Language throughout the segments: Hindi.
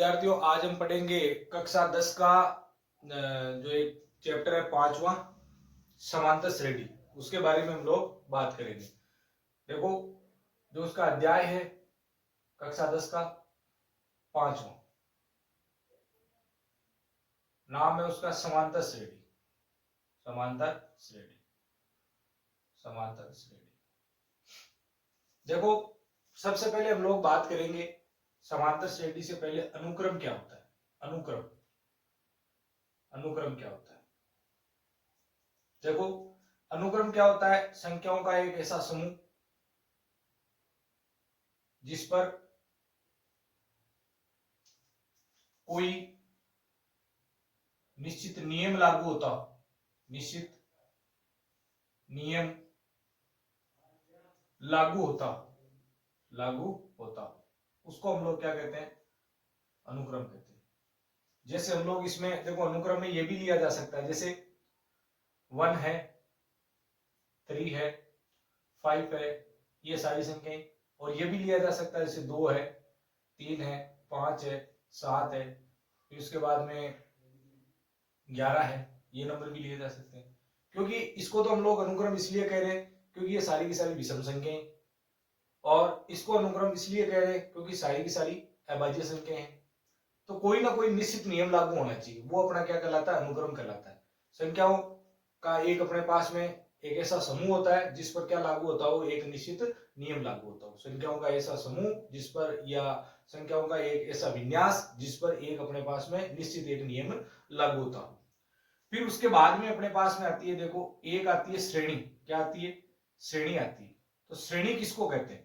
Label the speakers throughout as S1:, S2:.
S1: विद्यार्थियों, आज हम पढ़ेंगे कक्षा 10 का जो एक चैप्टर है 5वां समांतर श्रेणी, उसके बारे में हम लोग बात करेंगे। देखो, जो उसका अध्याय है कक्षा 10 का 5वां, नाम है उसका समांतर श्रेणी। समांतर श्रेणी, समांतर श्रेणी। देखो, सबसे पहले हम लोग बात करेंगे समांतर श्रेणी से पहले अनुक्रम क्या होता है। अनुक्रम, अनुक्रम क्या होता है। देखो, अनुक्रम क्या होता है? संख्याओं का एक ऐसा समूह जिस पर कोई निश्चित नियम लागू होता हो, निश्चित नियम लागू होता लागू होता उसको हम लोग क्या कहते हैं? अनुक्रम कहते हैं। जैसे हम लोग इसमें देखो, अनुक्रम में ये भी लिया जा सकता है, जैसे 1 है, 3 है, 5 है, ये सारी संख्याएं। और ये भी लिया जा सकता है, जैसे 2 है, 3 है, 5 है, 7 है, फिर उसके बाद में 11 है। ये नंबर भी लिए जा सकते हैं। क्योंकि इसको तो हम लोग अनुक्रम इसलिए कह रहे हैं क्योंकि ये सारी की सारी विषम संख्याएं, और इसको अनुक्रम इसलिए कह रहे हैं क्योंकि सारी की सारी अभाज्य संख्याएं हैं। तो कोई ना कोई निश्चित नियम लागू होना चाहिए, वो अपना क्या कहलाता है? अनुक्रम कहलाता है। संख्याओं का एक अपने पास में एक ऐसा समूह होता है जिस पर क्या लागू होता हो? एक निश्चित नियम लागू होता हो। संख्याओं का ऐसा समूह जिस पर, या संख्याओं का एक ऐसा विन्यास जिस पर एक अपने पास में निश्चित एक नियम लागू होता हो। फिर उसके बाद में अपने पास में आती है, देखो, एक आती है श्रेणी। क्या आती है? श्रेणी आती है। तो श्रेणी किसको कहते हैं?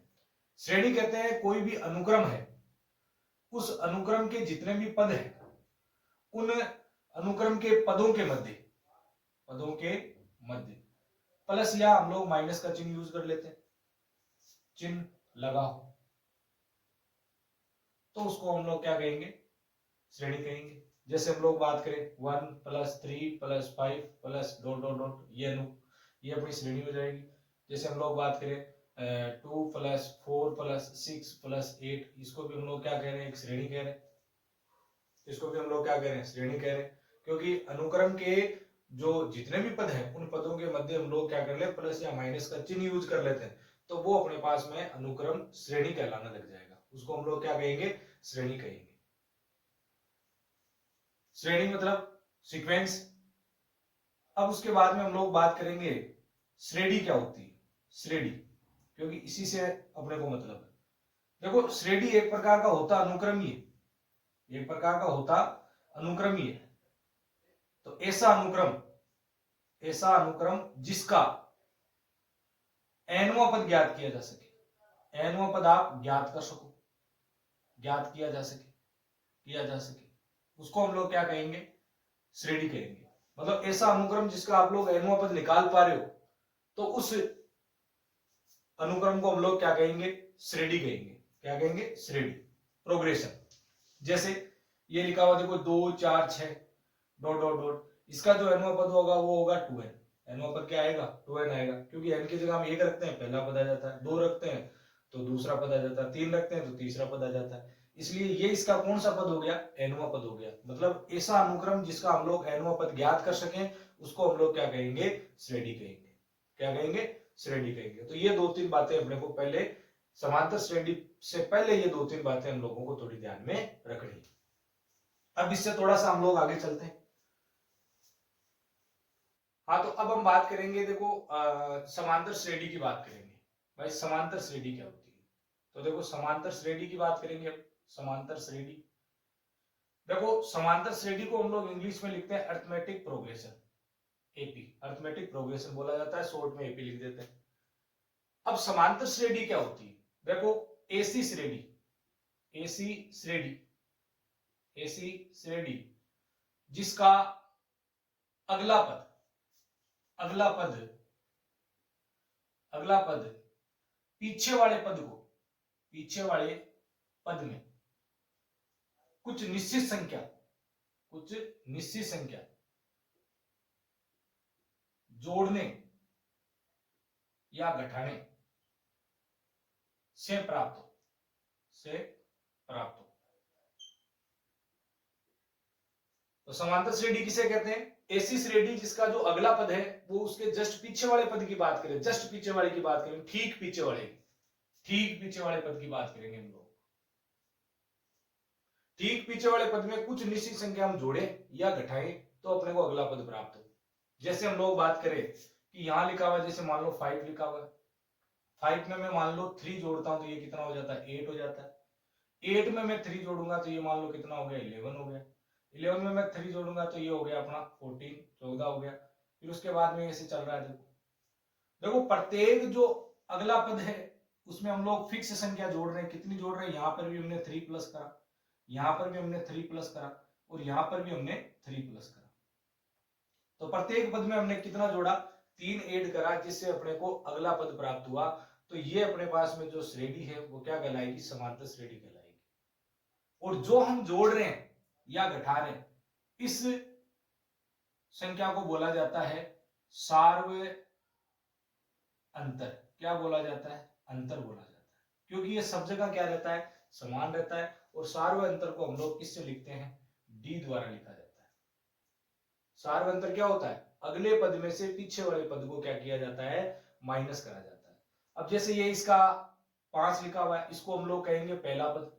S1: श्रेणी कहते हैं कोई भी अनुक्रम है, उस अनुक्रम के जितने भी पद हैं, उन अनुक्रम के पदों के मध्य, पदों के मध्य प्लस या हम लोग माइनस का चिन्ह यूज कर लेते हैं, चिन्ह लगा हो, तो उसको हम लोग क्या कहेंगे? श्रेणी कहेंगे। जैसे हम लोग बात करें 1 + 3 + 5 + डॉट डॉट डॉट, ये अपनी श्रेणी हो जाएगी। जैसे हम लोग बात करें 2 + 4 + 6 + 8, इसको भी हम लोग क्या कह रहे हैं? एक श्रेणी कह रहे हैं। इसको भी हम लोग क्या कह रहे हैं? श्रेणी कह रहे हैं। क्योंकि अनुक्रम के जो जितने भी पद हैं, उन पदों के मध्य हम लोग क्या कर ले? प्लस या माइनस का चिन्ह यूज कर लेते हैं, तो वो अपने पास में अनुक्रम श्रेणी कहलाने लग जाएगा। उसको हम लोग क्या कहेंगे? श्रेणी कहेंगे। श्रेणी मतलब सीक्वेंस। अब उसके बाद में हम लोग बात करेंगे श्रेणी क्या होती है। श्रेणी, क्योंकि इसी से अपने को मतलब है। देखो, श्रेणी एक प्रकार का होता अनुक्रमी है, एक प्रकार का होता अनुक्रमी है। तो ऐसा अनुक्रम, ऐसा अनुक्रम जिसका nवां पद ज्ञात किया जा सके, nवां पद आप ज्ञात कर सको, ज्ञात किया जा सके, उसको हम लोग क्या कहेंगे? श्रेणी कहेंगे। मतलब ऐसा अनुक्रम जिसका आप लोग nवां पद निकाल पा रहे हो, तो उस अनुक्रम को हम लोग क्या कहेंगे? श्रेणी कहेंगे। क्या कहेंगे? श्रेणी, प्रोग्रेशन। जैसे ये लिखा हुआ देखो 2 4 6 डॉट डॉट डॉट, इसका जो nवां पद होगा वो होगा 2n। nवां पद क्या आएगा? 2n आएगा, क्योंकि n की जगह हम 1 रखते हैं, पहला पद आ जाता है, 2 रखते हैं तो दूसरा पद आ जाता है, 3 रखते हैं तो तीसरा पद आ जाता है। इसलिए ये इसका कौन सा पद हो गया? nवां पद हो गया। मतलब ऐसा अनुक्रम जिसका हम लोग nवां पद ज्ञात कर सकें, उसको हम लोग क्या कहेंगे? श्रेणी कहेंगे। क्या कहेंगे? श्रेणी कहेंगे। तो ये 2-3 बातें अपने को पहले, समांतर श्रेणी से पहले ये 2-3 बातें हम लोगों को थोड़ी ध्यान में रखनी। अब इससे थोड़ा सा हम लोग आगे चलते हैं। हाँ, तो अब हम बात करेंगे, देखो, समांतर श्रेणी की बात करेंगे। भाई, समांतर श्रेणी क्या होती है? तो देखो, समांतर श्रेणी की बात करेंगे अब। समांतर श्रेणी, देखो, समांतर श्रेणी को हम लोग इंग्लिश में लिखते हैं arithmetic progression, AP. Arithmetic progression बोला जाता है, शॉर्ट में एपी लिख देते हैं। अब समांतर श्रेणी क्या होती है? देखो, ऐसी श्रेणी, ऐसी श्रेणी, ऐसी श्रेणी जिसका अगला पद, अगला पद, अगला पद पीछे वाले पद को, पीछे वाले पद में कुछ निश्चित संख्या, कुछ निश्चित संख्या जोड़ने या घटाने से प्राप्त हो, से प्राप्त हो। तो समांतर श्रेणी किसे कहते हैं? ऐसी श्रेणी जिसका जो अगला पद है वो उसके जस्ट पीछे वाले पद की बात करें, जस्ट पीछे वाले की बात करें, ठीक पीछे वाले पद की बात करेंगे हम लोग। ठीक पीछे वाले पद में कुछ निश्चित संख्या हम जोड़े या घटाएं तो अपने को अगला पद प्राप्त हो। जैसे हम लोग बात करें कि यहां लिखा हुआ, जैसे मान लो 5 लिखा हुआ है, 5 में मैं मान लो 3 जोड़ता हूं तो ये कितना हो जाता है? 8 हो जाता है। 8 में मैं 3 जोड़ूंगा तो ये मान लो कितना हो गया? 11 हो गया। 11 में मैं 3 जोड़ूंगा तो ये हो गया अपना 14, 14 हो गया। फिर उसके बाद में ऐसे चल रहा है। देखो देखो प्रत्येक जो अगला पद है उसमें हम लोग फिक्स संख्या जोड़ रहे हैं। कितनी जोड़ रहे हैं? यहां पर भी हमने 3 प्लस करा, यहां पर भी हमने 3 प्लस करा और यहां पर भी हमने 3 प्लस करा। तो प्रत्येक पद में हमने कितना जोड़ा? 3 ऐड करा, जिससे अपने को अगला पद प्राप्त हुआ। तो ये अपने पास में जो श्रेणी है वो क्या कहलाएगी? समांतर श्रेणी कहलाएगी। और जो हम जोड़ रहे हैं या घटा रहे हैं इस संख्या को बोला जाता है सार्व अंतर। क्या बोला जाता है? अंतर बोला जाता है, क्योंकि ये सब जगह क्या रहता है? समान रहता है। और सार्व अंतर को हम लोग किससे लिखते हैं? डी द्वारा लिखा जाता है। सार्व अंतर क्या होता है? अगले पद में से पीछे वाले पद को क्या किया जाता है? माइनस करा जाता है। अब जैसे ये इसका 5 लिखा हुआ है, इसको हम लोग कहेंगे पहला पद,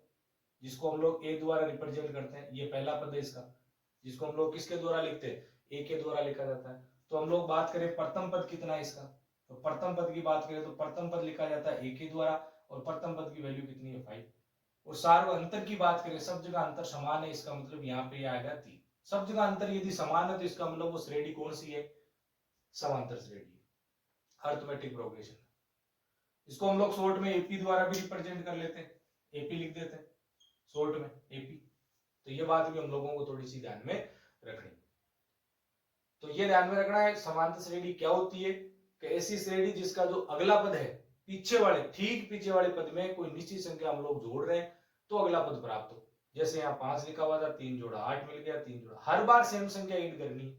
S1: जिसको हम लोग ए द्वारा रिप्रेजेंट करते हैं। ये पहला पद है इसका, जिसको हम लोग किसके द्वारा लिखते हैं? ए के द्वारा लिखा जाता है। तो हम लोग बात करें प्रथम पद कितना है इसका, तो प्रथम पद की बात करें तो प्रथम पद लिखा जाता है ए के द्वारा, और प्रथम पद की वैल्यू कितनी है? 5। और सार्व अंतर की बात करें, सब जगह अंतर समान है, इसका मतलब यहाँ पे आएगा 3। सब जगह अंतर यदि समान है तो इसका मतलब वो श्रेणी कौन सी है? समांतर श्रेणी, अरिथमेटिक प्रोग्रेशन। इसको हम लोग शॉर्ट में एपी द्वारा भी रिप्रेजेंट कर लेते हैं, एपी लिख देते हैं शॉर्ट में, एपी। तो ये बात भी हम लोगों को थोड़ी सी ध्यान में रखनी। तो ये ध्यान में रखना है समांतर श्रेणी क्या होती है कि ऐसी श्रेणी जिसका जो अगला पद है पीछे वाले, ठीक पीछे वाले पद में कोई निश्चित संख्या हम लोग जोड़ रहे हैं तो अगला पद प्राप्त हो। जैसे यहाँ 5 लिखा हुआ था, 3 जोड़ा 8 मिल गया, 3 जोड़ा। हर बार सेम संख्या ऐड करनी है,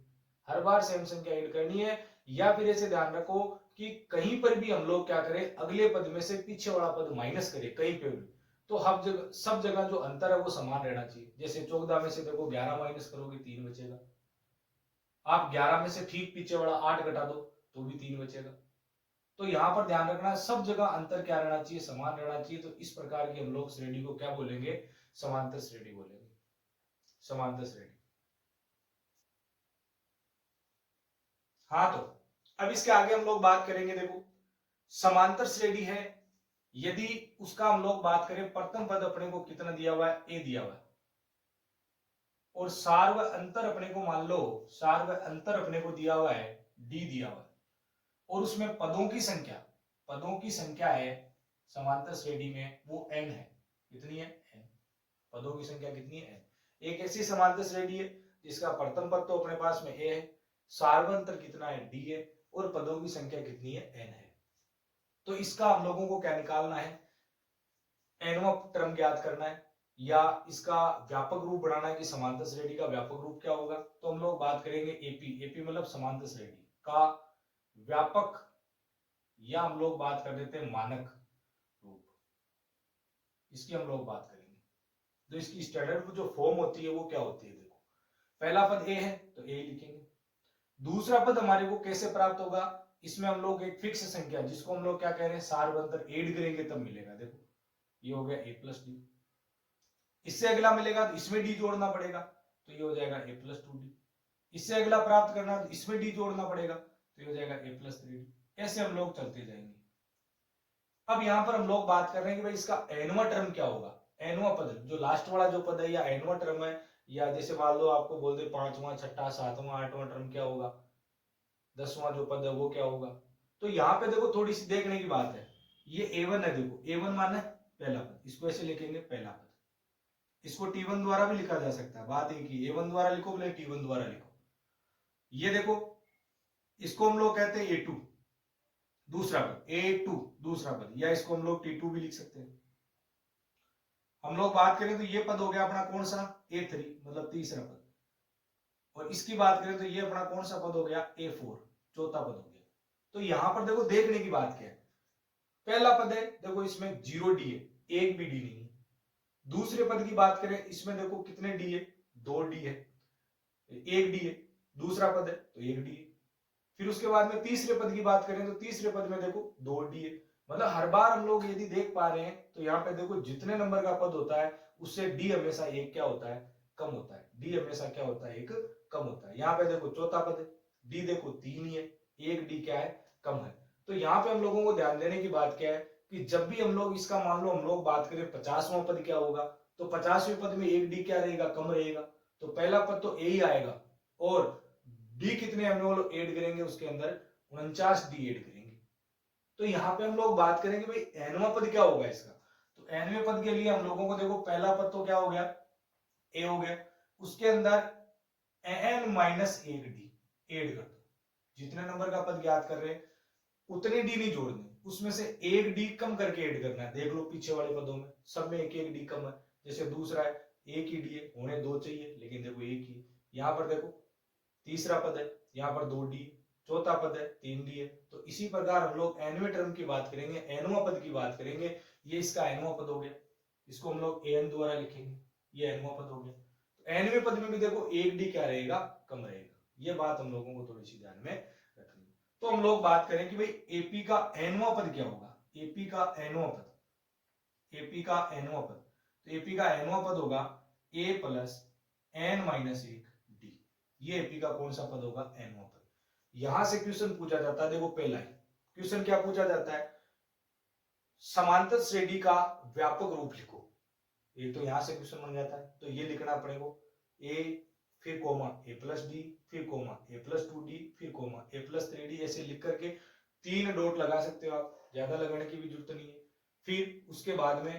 S1: हर बार सेम संख्या ऐड करनी है। या फिर ऐसे ध्यान रखो कि कहीं पर भी हम लोग क्या करें, अगले पद में से पीछे वाला पद माइनस करें कहीं पे भी, तो हर जगह सब जगह जो अंतर है वो समान रहना चाहिए। जैसे 14 में से देखो 11 माइनस करोगे 3 बचेगा, आप 11 में से ठीक पीछे वाला 8 घटा दो तो भी 3 बचेगा। तो यहां पर ध्यान रखना, सब जगह अंतर क्या रहना चाहिए? समान रहना चाहिए। तो इस प्रकार की हम लोग श्रेणी को क्या बोलेंगे? समांतर श्रेणी बोलेंगे, समांतर श्रेणी। हाँ, तो अब इसके आगे हम लोग बात करेंगे। देखो समांतर श्रेणी है यदि उसका हम लोग बात करें, प्रथम पद अपने को कितना दिया हुआ है? ए दिया हुआ है। और सार्व अंतर अपने को मान लो, सार्व अंतर अपने को दिया हुआ है डी दिया हुआ है। और उसमें पदों की संख्या, पदों की संख्या है समांतर श्रेणी में वो n है। कितनी है? n। पदों की संख्या कितनी है? n। एक ऐसी समांतर श्रेणी है जिसका प्रथम पद तो अपने पास में a है, सार्वंतर कितना है? d है, और पदों की संख्या कितनी है? n है। तो इसका हम लोगों को क्या निकालना है? nवां टर्म ज्ञात करना है, या इसका व्यापक रूप बनाना है कि समांतर श्रेणी का व्यापक रूप क्या होगा। तो हम लोग बात करेंगे एपी, एपी मतलब समांतर श्रेणी का व्यापक, या हम लोग बात कर देते हैं मानक रूप, इसकी हम लोग बात करेंगे। तो इसकी स्टैंडर्ड जो फॉर्म होती है वो क्या होती है? देखो पहला पद ए है तो ए लिखेंगे। दूसरा पद हमारे को कैसे प्राप्त होगा? इसमें हम लोग एक फिक्स संख्या, जिसको हम लोग क्या कह रहे हैं? सार्वंतर ऐड करेंगे तब मिलेगा। देखो ये हो गया ए प्लस डी। इससे अगला मिलेगा तो इसमें डी जोड़ना पड़ेगा, तो ये हो जाएगा ए प्लस 2डी। इससे अगला प्राप्त करना है तो इसमें डी जोड़ना पड़ेगा, तो ये हो जाएगा ए प्लस 3डी। ऐसे हम लोग चलते जाएंगे। अब यहां पर हम लोग बात कर रहे हैं कि भाई इसका एनवा टर्म क्या होगा? एनवा पद, जो लास्ट वाला जो पद है या एनवा टर्म है, या जैसे मान लो आपको बोल दे 5वां, 6वां, 7वां, 8वां टर्म क्या होगा, 10वां जो पद है वो क्या होगा। तो यहाँ पे देखो थोड़ी सी देखने की बात है। ये A1 है, देखो A1 माना पहला पद, इसको ऐसे लिखेंगे पहला पद। इसको T1 द्वारा भी लिखा जा सकता है, बात एक ही, A1 द्वारा लिखो बोले T1 द्वारा लिखो। ये देखो इसको हम लोग कहते हैं A2 दूसरा पद, A2 दूसरा पद, या इसको हम लोग T2 भी लिख सकते हैं। हम लोग बात करें तो ये पद हो गया अपना कौन सा? A3 मतलब तीसरा पद। और इसकी बात करें तो ये अपना कौन सा पद हो गया? A4 चौथा पद हो गया। तो यहां पर देखो देखने की बात क्या है, पहला पद है देखो इसमें 0 डी है, एक भी डी नहीं है। दूसरे पद की बात करें इसमें देखो कितने डी है? 2 डी है। एक डी है, दूसरा पद है तो एक डी है। फिर उसके बाद में तीसरे पद की बात करें तो तीसरे पद में देखो दो डी है। मतलब हर बार हम लोग यदि देख पा रहे हैं तो यहाँ पे देखो जितने नंबर का पद होता है उससे डी हमेशा एक क्या होता है, कम होता है। डी हमेशा क्या होता है, एक कम होता है। यहाँ पे देखो चौथा पद है, डी देखो तीन ही है, एक डी क्या है, कम है। तो यहाँ पे हम लोगों को ध्यान देने की बात क्या है कि जब भी हम लोग इसका मान लो हम लोग बात करें 50वां पद क्या होगा, तो 50वें पद में एक डी क्या रहेगा, कम रहेगा। तो पहला पद तो ए ही आएगा और डी कितने हम लोग ऐड करेंगे उसके अंदर, 49 डी ऐड करेंगे। तो यहाँ पे हम लोग बात करेंगे भाई एनवां पद क्या होगा इसका। तो एनवें पद के लिए हम लोगों को देखो पहला पद तो क्या हो गया, ए हो गया, उसके अंदर एन माइनस एक डी ऐड कर दो। जितने नंबर का पद याद कर रहे हैं उतने डी नहीं जोड़ने, उसमें से एक डी कम करके ऐड करना है। देख लो पीछे वाले पदों में सब में एक एक डी कम है। जैसे दूसरा है एक ही डी है, होने दो चाहिए लेकिन देखो एक ही। यहां पर देखो तीसरा पद है, यहाँ पर दो डी, चौथा पद है तीन डी है। तो इसी प्रकार हम लोग एनवे टर्म की बात करेंगे, एनवा पद की बात करेंगे। ये इसका एनवा पद हो गया, इसको हम लोग एन द्वारा लिखेंगे, ये एनवा पद हो गया। तो एनवे पद में भी देखो एक डी क्या रहेगा, कम रहेगा। ये बात हम लोगों को थोड़ी सी ध्यान में रखनी है। तो हम लोग बात करें कि भाई एपी का एनवा पद क्या होगा। एपी का एनवा पद, एपी का एनवा पद, तो एपी का एनवा पद होगा ए प्लस एन माइनस एक डी। ये एपी का कौन सा पद होगा, एनवा पद। यहां से क्वेश्चन पूछा जाता है, देखो पहला ही क्वेश्चन क्या पूछा जाता है, समांतर श्रेणी का व्यापक रूप लिखो। एक तो यहां से क्वेश्चन बन जाता है, तो ये लिखना अपने को ए फिर कोमा ए प्लस डी फिर कोमा ए प्लस टू डी फिर कोमा ए प्लस थ्री डी, ऐसे लिख करके तीन डॉट लगा सकते हो आप, ज्यादा लगाने की भी जरूरत नहीं है। फिर उसके बाद में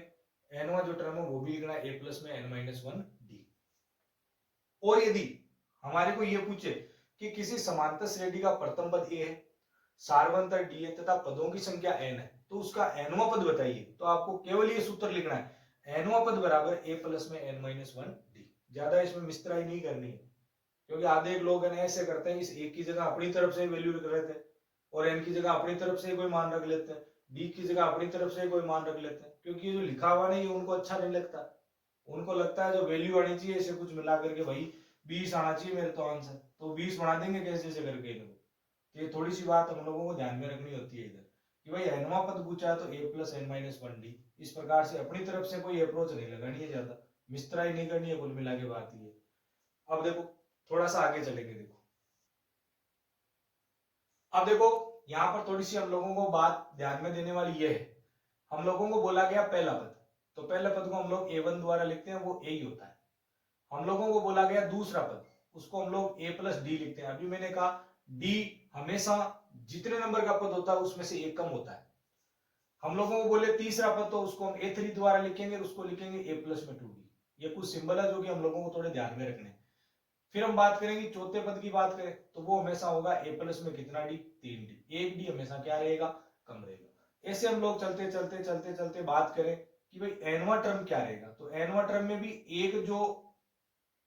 S1: एनवा जो टर्म है वो भी लिखना है ए प्लस में एन माइनस वन डी। और यदि हमारे को ये पूछे कि किसी समांतर श्रेणी का प्रथम पद ए है, सार्वंतर डी है तथा पदों की संख्या एन है, तो उसका एनवा पद बताइए। तो आपको केवल ये सूत्र लिखना है, एनवा पद बराबर ए प्लस में एन माइनस वन डी। ज्यादा इसमें मिस्त्राई नहीं करनी है, क्योंकि आधे लोग ऐसे करते हैं इस एक की जगह अपनी तरफ से वैल्यू रख लेते हैं और एन की जगह अपनी तरफ से कोई मान रख लेते हैं, डी की जगह अपनी तरफ से कोई मान रख लेते हैं, क्योंकि ये जो लिखा हुआ नहीं उनको अच्छा नहीं लगता। उनको लगता है जो वैल्यू आनी चाहिए इसे कुछ मिला करके भाई 20 आना चाहिए मेरे तो आंसर, तो 20 बना देंगे कैसे से करके इनको। ये थोड़ी सी बात हम लोगों को ध्यान में रखनी होती है इधर कि भाई एनवा पद पूछा है तो A plus N minus one D. इस प्रकार से अपनी तरफ से कोई अप्रोच नहीं लगानी है, ज्यादा मिस्त्राई नहीं करनी है, कुल मिला के बात ये। अब देखो थोड़ा सा आगे चलेंगे, देखो अब देखो यहां पर थोड़ी सी हम लोगों को बात ध्यान में देने वाली ये है, हम लोगों को बोला गया पहला पद, तो पहला पद को हम लोग ए1 द्वारा लिखते हैं, वो ए ही होता है। हम लोगों को बोला गया दूसरा पद, उसको हम लोग ए प्लस डी लिखते हैं। अभी मैंने कहा डी हमेशा जितने नंबर का पद होता है उसमें से एक कम होता है। हम लोगों को बोले तीसरा पद, तो उसको हम ए थ्री द्वारा लिखेंगे, उसको लिखेंगे ए प्लस में टू डी। ये कुछ सिंबल है जो कि हम लोगों को थोड़े ध्यान में रखने। फिर हम बात करेंगे चौथे पद की बात करें तो वो हमेशा होगा ए प्लस में कितना डी, तीन डी। एक डी हमेशा क्या रहेगा, कम रहेगा। ऐसे हम लोग चलते चलते चलते चलते बात करें कि भाई एनवा टर्म क्या रहेगा, तो एनवा टर्म में भी एक जो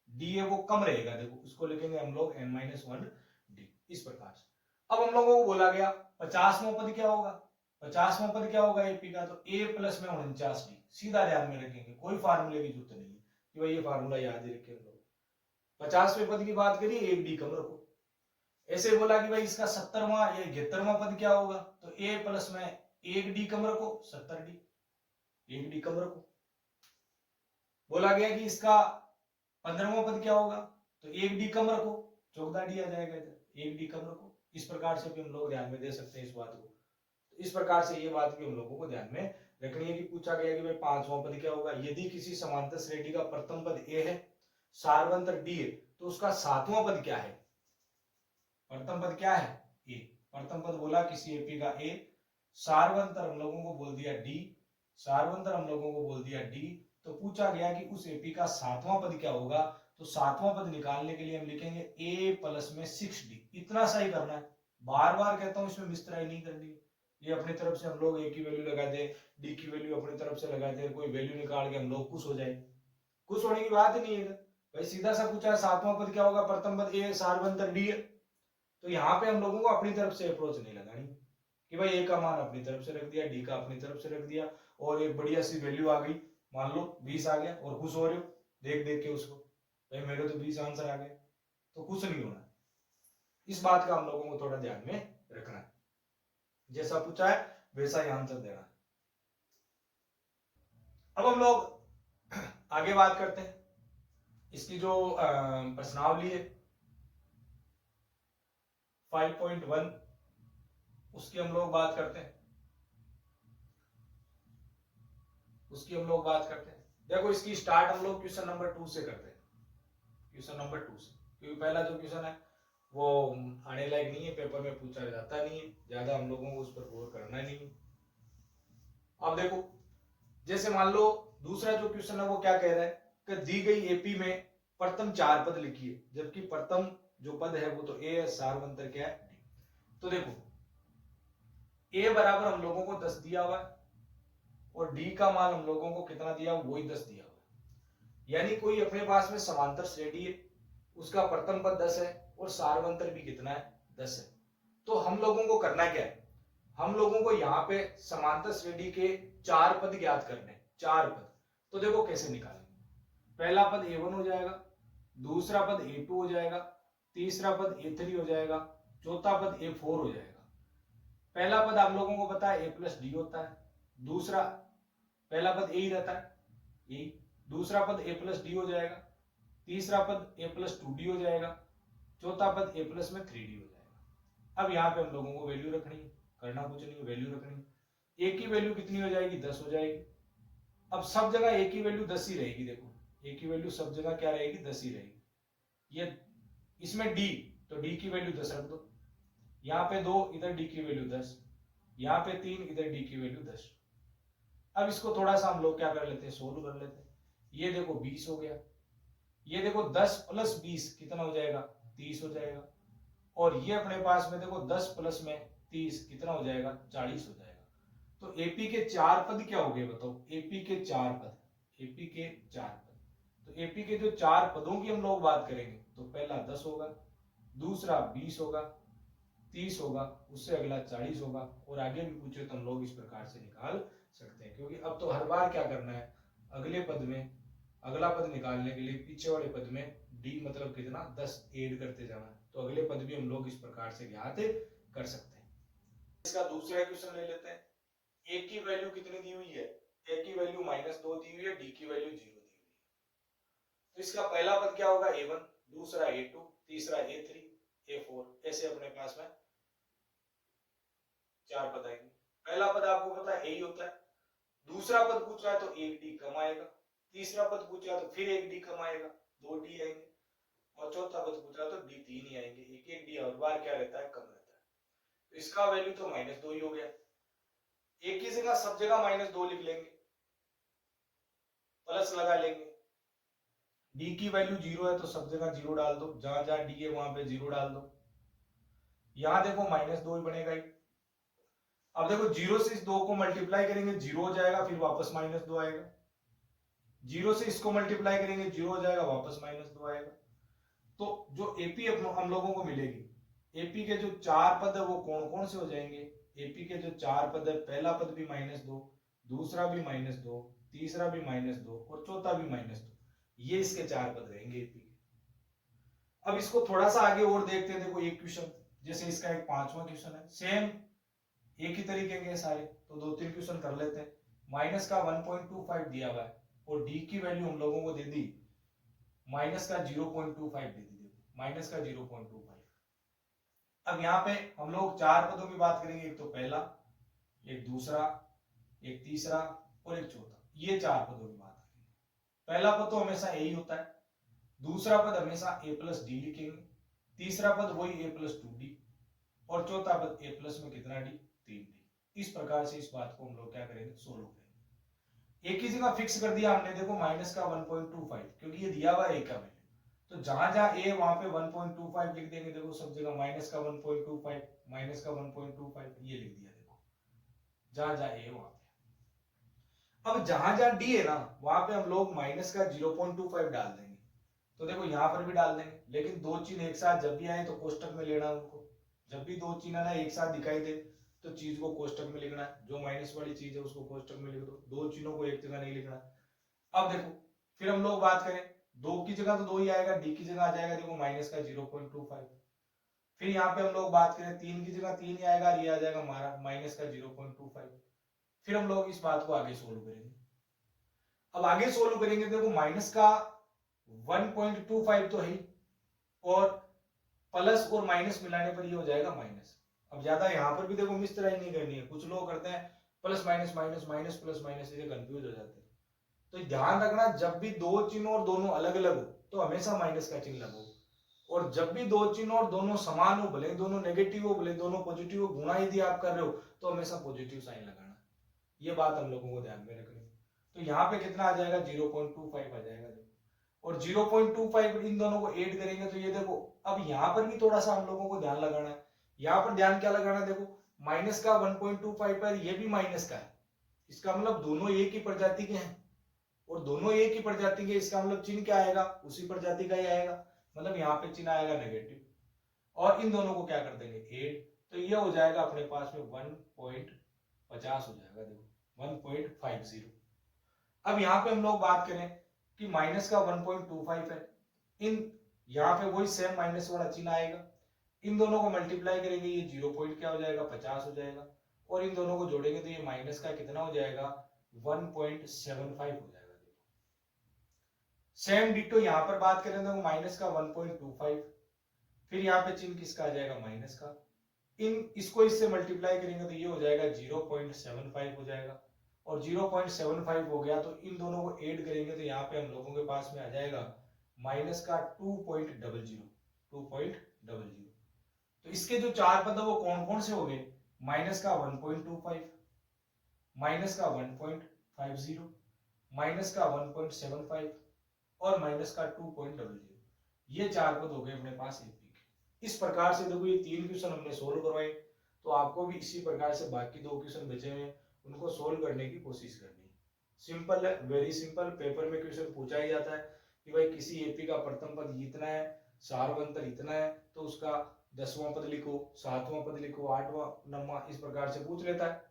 S1: डी है वो कम रहेगा। देखो उसको लिखेंगे हम लोग एन माइनस वन डी, इस प्रकार से। अब हम लोगों को बोला गया 50वां पद क्या होगा, 50वां पद क्या होगा एपी का, तो ए प्लस में 49 डी। सीधा ध्यान में रखेंगे, कोई फार्मूले की जरूरत नहीं है कि भाई ये फार्मूला याद ही रखे हम लोग। 50वें पद की बात करिए एक डी कम रखो। ऐसे बोला कि भाई इसका 70वां या 71वां पद क्या होगा, तो ए प्लस में एक डी कम रखो, 70 डी, एक डी कम रखो। बोला गया कि इसका 15वां पद क्या होगा, तो एक डी कम रखो, 14 डी आ जाएगा इधर, एक डी कम रखो। इस प्रकार से भी हम लोग ध्यान में दे सकते हैं इस बात को। तो इस प्रकार से ये बात भी हम लोगों को ध्यान में रखनी है कि पूछा गया कि भाई 5वां पद क्या होगा। यदि किसी समांतर श्रेणी का प्रथम पद ए है, सार्वंतर डी है, तो उसका 7वां पद क्या है, प्रथम पद क्या है ए। प्रथम पद बोला किसी एपी का ए, सार्वंतर हम लोगों को बोल दिया डी, सार्वंतर हम लोगों को बोल दिया डी। तो पूछा गया कि उस एपी का 7वां पद क्या होगा, तो 7वां पद निकालने के लिए हम लिखेंगे ए प्लस में 6d। इतना सा ही करना है, बार बार कहता हूं इसमें मिस्त्राई नहीं करनी। ये अपनी तरफ से हम लोग ए की वैल्यू लगा दे, डी की वैल्यू अपनी तरफ से लगा दे, कोई वैल्यू निकाल के हम लोग खुश हो जाए, खुश होने की बात ही नहीं है। भाई सीधा सा पूछा है 7वां पद क्या होगा, प्रथम पद ए, सार्वंतर डी है। तो यहाँ पे हम लोगों को अपनी तरफ से अप्रोच नहीं लगानी कि भाई ए का मान अपनी तरफ से रख दिया, डी का अपनी तरफ से रख दिया, और एक बढ़िया सी वैल्यू आ गई, मान लो 20 आ गया और खुश हो रहे हो देख देख के उसको, भाई मेरे तो 20 आंसर आ गए। तो कुछ नहीं होना। इस बात का हम लोगों को थोड़ा ध्यान में रखना है, जैसा पूछा है वैसा ही आंसर देना है। अब हम लोग आगे बात करते हैं, इसकी जो प्रश्नावली है 5.1 उसकी हम लोग बात करते हैं, देखो इसकी स्टार्ट हम लोग क्वेश्चन नंबर 2 से करते हैं, क्वेश्चन नंबर 2 से, क्योंकि पहला जो क्वेश्चन है वो आने लायक नहीं है, पेपर में पूछा जाता नहीं है, ज्यादा हम लोगों को उस पर गौर करना नहीं है। अब देखो जैसे मान लो दूसरा जो क्वेश्चन है वो क्या कह रहा है कि दी गई एपी में प्रथम 4 पद लिखिए, जबकि प्रथम जो पद है वो तो ए है, सार्वंतर क्या है डी। तो देखो ए बराबर हम लोगों को 10 दिया हुआ है और डी का मान हम लोगों को कितना दिया हुआ, वही 10 दिया हुआ है। यानी कोई अपने पास में समांतर श्रेणी है, उसका प्रथम पद 10 है और सार्वंतर भी कितना है 10 है। तो हम लोगों को करना क्या है, हम लोगों को यहाँ पे समांतर श्रेणी के 4 पद ज्ञात करने, 4 पद। तो देखो कैसे निकालेंगे, पहला पद A1 हो जाएगा, दूसरा पद A2 हो जाएगा, तीसरा पद A3 हो जाएगा, चौथा पद A4 हो जाएगा। पहला पद आप लोगों को पता है A प्लस डी होता है, दूसरा पहला पद A ही रहता है A, दूसरा पद A प्लस डी हो जाएगा, तीसरा पद A प्लस 2D हो जाएगा, चौथा पद A प्लस में 3D हो जाएगा। अब यहाँ पे हम लोगों को वैल्यू रखनी है, करना कुछ नहीं है, वैल्यू रखनी है। A की वैल्यू कितनी हो जाएगी, 10 हो जाएगी। अब सब जगह A की वैल्यू 10 ही रहेगी, देखो A की वैल्यू सब जगह क्या रहेगी, 10 ही रहेगी। ये इसमें D, तो D की वैल्यू 10 रख दो, यहाँ पे 2, इधर D की वैल्यू 10, यहाँ पे 3, इधर D की वैल्यू 10। अब इसको थोड़ा सा हम लोग क्या कर लेते हैं, सोल्व कर लेते हैं। ये देखो 20 हो गया, ये देखो 10 प्लस 20 कितना हो जाएगा, 30 हो जाएगा, और ये अपने पास में देखो 10 प्लस में 30 कितना हो जाएगा, 40 हो जाएगा। तो एपी के 4 पद क्या हो गए बताओ, एपी के 4 पद, एपी के 4 पद। तो एपी के जो 4 पदों की हम लोग बात करेंगे तो पहला 10 होगा, दूसरा 20 होगा, 30 होगा, उससे अगला 40 होगा, और आगे भी पूछे तो हम लोग इस प्रकार से निकाल सकते हैं। क्योंकि अब तो हर बार क्या करना है, अगले पद में अगला पद निकालने के लिए पीछे वाले पद में डी मतलब कितना 10 ऐड करते जाना है, तो अगले पद भी हम लोग इस प्रकार से ज्ञात कर सकते हैं। इसका दूसरा क्वेश्चन ले लेते हैं। ए की वैल्यू कितनी दी हुई है, ए की वैल्यू -2 दी हुई है, डी की वैल्यू 0 दी हुई है। तो इसका पहला पद क्या होगा, A1, दूसरा A2, तीसरा A3, A4, ऐसे अपने पास में 4 पद आएंगे। पहला पद आपको पता है A ही होता है, दूसरा पद पूछा है तो 1 D कम आएगा, तीसरा पद पूछा है तो फिर 1 D कम आएगा, 2 D आएंगे, और चौथा पद पूछा है तो D 3 ही आएंगे। एक D हर बार क्या रहता है, कम रहता है। तो इसका वैल्यू तो -2 ही हो गया, एक ही जगह सब जगह -2 लिख लेंगे, प्लस लगा लेंगे। D की वैल्यू 0 है तो सब जगह 0 डाल दो, जहां जहां D है वहां पे 0 डाल दो। यहां देखो -2 ही बनेगा ही। अब देखो 0 से इस 2 को मल्टीप्लाई करेंगे 0 हो जाएगा, फिर वापस -2 आएगा। 0 से इसको मल्टीप्लाई करेंगे 0 हो जाएगा, वापस -2 आएगा। तो जो एपी हम लोगों को मिलेगी, एपी के जो 4 पद है वो कौन कौन से हो जाएंगे, एपी के जो 4 पद है, पहला पद भी -2, दूसरा भी -2, तीसरा भी -2 और चौथा भी -2, ये इसके 4 पद रहेंगे एपी के। अब इसको थोड़ा सा आगे और देखते हैं। देखो एक क्वेश्चन, जैसे इसका एक 5वां क्वेश्चन है, सेम एक ही तरीके के सारे, तो 2-3 क्वेश्चन कर लेते हैं। माइनस का 1.25 दिया हुआ है और डी की वैल्यू हम लोगों को दे दी माइनस का 0.25 दे दी, माइनस का 0.25। अब यहाँ पे हम लोग 4 पदों की बात करेंगे, एक तो पहला, एक दूसरा, एक तीसरा और एक चौथा, ये 4 पदों की बात करेंगे। पहला पद तो हमेशा ए ही होता है, दूसरा पद हमेशा A प्लस डी लिखेंगे, तीसरा पद वही A प्लस 2D और चौथा पद A प्लस में कितना D, 3D। इस प्रकार से इस बात को हम लोग क्या करेंगे, सोल्व करेंगे। एक ही जगह फिक्स कर दिया हमने, देखो माइनस का 1.25, क्योंकि ये दिया हुआ है A का वैल्यू, तो जहां जहां A वहां पे 1.25 लिख देंगे। देखो सब जगह माइनस का 1.25, माइनस का 1.25 ये लिख दिया, देखो जहां जहां A वहां पे। अब जहां जहां D है ना, वहां पे हम लोग माइनस का 0.25 डाल देंगे। तो देखो यहां पर भी डाल देंगे, लेकिन दो चिन्ह एक साथ जब भी आए तो कोष्टक में लेना उनको। जब भी दो चिन्ह ना एक साथ दिखाई दे तो चीज को कोष्टक में लिखना है, जो माइनस वाली चीज है उसको कोष्टक में लिख दो, दो चिन्हों को एक जगह नहीं लिखना। अब देखो फिर हम लोग बात करें, 2 की जगह तो 2 ही आएगा, डी की जगह आ जाएगा देखो माइनस का 0.25। फिर यहाँ पे हम लोग बात करें 3 की जगह 3 ही आएगा, ये आ जाएगा हमारा माइनस का 0.25। फिर हम लोग इस बात को आगे सोल्व करेंगे। अब आगे सोल्व करेंगे, देखो माइनस का 1.25 तो है और प्लस और माइनस मिलाने पर ये हो जाएगा माइनस। अब ज्यादा यहाँ पर भी देखो मिस्त्री नहीं करनी है, कुछ लोग करते हैं plus minus minus minus plus minus, ये कंफ्यूज हो जाते हैं। तो ध्यान रखना, जब भी दो चिन्ह और दोनों अलग अलग हो तो हमेशा माइनस का चिन्ह लगाओ, और जब भी दो चिन्ह और दोनों समान हो, भले दोनों नेगेटिव हो भले दोनों पॉजिटिव हो, गुणा यदि आप कर रहे हो तो हमेशा पॉजिटिव साइन लगाना। ये बात हम लोगों को ध्यान में रखनी। तो यहाँ पे कितना आ जाएगा 0.25 आ जाएगा, और 0.25 इन दोनों को ऐड करेंगे तो ये देखो, अब यहाँ पर भी थोड़ा सा हम लोगों को ध्यान लगाना है। यहाँ पर ध्यान क्या लगाना है, देखो माइनस का 1.25 पर ये भी माइनस का है, इसका मतलब दोनों एक ही प्रजाति के हैं, और दोनों एक ही प्रजाति के, इसका मतलब चिन्ह क्या आएगा, उसी प्रजाति का ही आएगा, मतलब यहाँ पे चिन्ह आएगा नेगेटिव, और इन दोनों को क्या कर देंगे ऐड, तो ये हो जाएगा अपने पास में 1.50 हो जाएगा, देखो 1.50। अब यहाँ पे हम लोग बात करें कि माइनस का 1.25 है, इन यहाँ पे वही सेम माइनस वाला चिन्ह आएगा, इन दोनों को मल्टीप्लाई करेंगे, ये 0 पॉइंट क्या हो जाएगा 50 हो जाएगा, और इन दोनों को जोड़ेंगे तो ये माइनस का कितना हो जाएगा 1.75 हो जाएगा। सेम डिटो यहाँ पर बात करें तो माइनस का 1.25, फिर यहाँ पे चिन्ह किसका आ जाएगा माइनस का, इसको इससे मल्टीप्लाई करेंगे तो ये हो जाएगा 0.75 हो जाएगा, और 0.75 हो गया तो इन दोनों को ऐड करेंगे तो यहाँ पे हम लोगों के पास में आ जाएगा माइनस का 2.00। तो इसके जो चार पद है वो कौन कौन से हो गए, माइनस का 1.25, माइनस का 1.50, माइनस का 1.75 और माइनस का 2.00। ये चार पद हो गए अपने पास एपी के। इस प्रकार से देखो ये 3 क्वेश्चन हमने सोल्व करवाए, तो आपको भी इसी प्रकार से बाकी 2 क्वेश्चन बचे हुए उनको सोल्व करने की कोशिश करनी है। सिंपल है, वेरी सिंपल। पेपर में क्वेश्चन पूछा ही जाता है कि भाई किसी एपी का प्रथम पद इतना है, सार्वंतर इतना है, तो उसका 10वां पद लिखो, 7वां पद लिखो, 8वां 9वां, इस प्रकार से पूछ लेता है।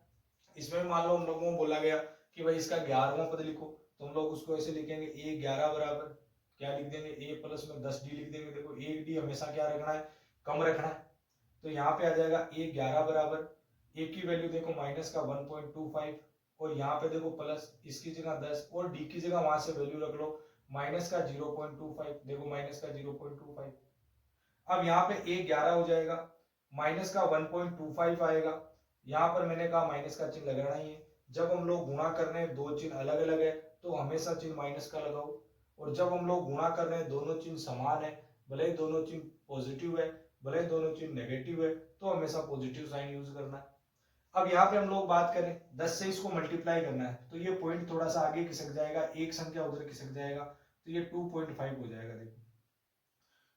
S1: इसमें मान लो हम लोगों को बोला गया कि भाई इसका 11वां पद लिखो, तो हम लोग उसको ऐसे लिखेंगे a 11 बराबर क्या लिख देंगे, a प्लस में 10 डी लिख देंगे। देखो एक डी हमेशा क्या रखना है, कम रखना है, तो यहाँ पे आ जाएगा a 11 बराबर, a की वैल्यू देखो माइनस का 1.25, और यहाँ पे देखो प्लस इसकी जगह 10, और डी की जगह वहां से वैल्यू रख लो माइनस का 0.25, देखो माइनस का 0.25। अब यहाँ पे a 11 हो जाएगा, माइनस का 1.25 आएगा, यहाँ पर मैंने कहा माइनस का चिन्ह लगाना ही है। जब हम लोग गुणा कर रहे हैं, दो चिन्ह अलग अलग है तो हमेशा चिन्ह माइनस का लगाओ, और जब हम लोग गुणा कर रहे हैं दोनों चिन्ह समान है, भले ही दोनों चिन्ह पॉजिटिव है भले ही दोनों चिन्ह नेगेटिव है, तो हमेशा पॉजिटिव साइन यूज करना है। अब यहाँ पे हम लोग बात करें 10 से इसको मल्टीप्लाई करना है, तो ये पॉइंट थोड़ा सा आगे खिसक जाएगा, एक संख्या उधर खिसक जाएगा, तो ये 2.5 हो जाएगा देखो,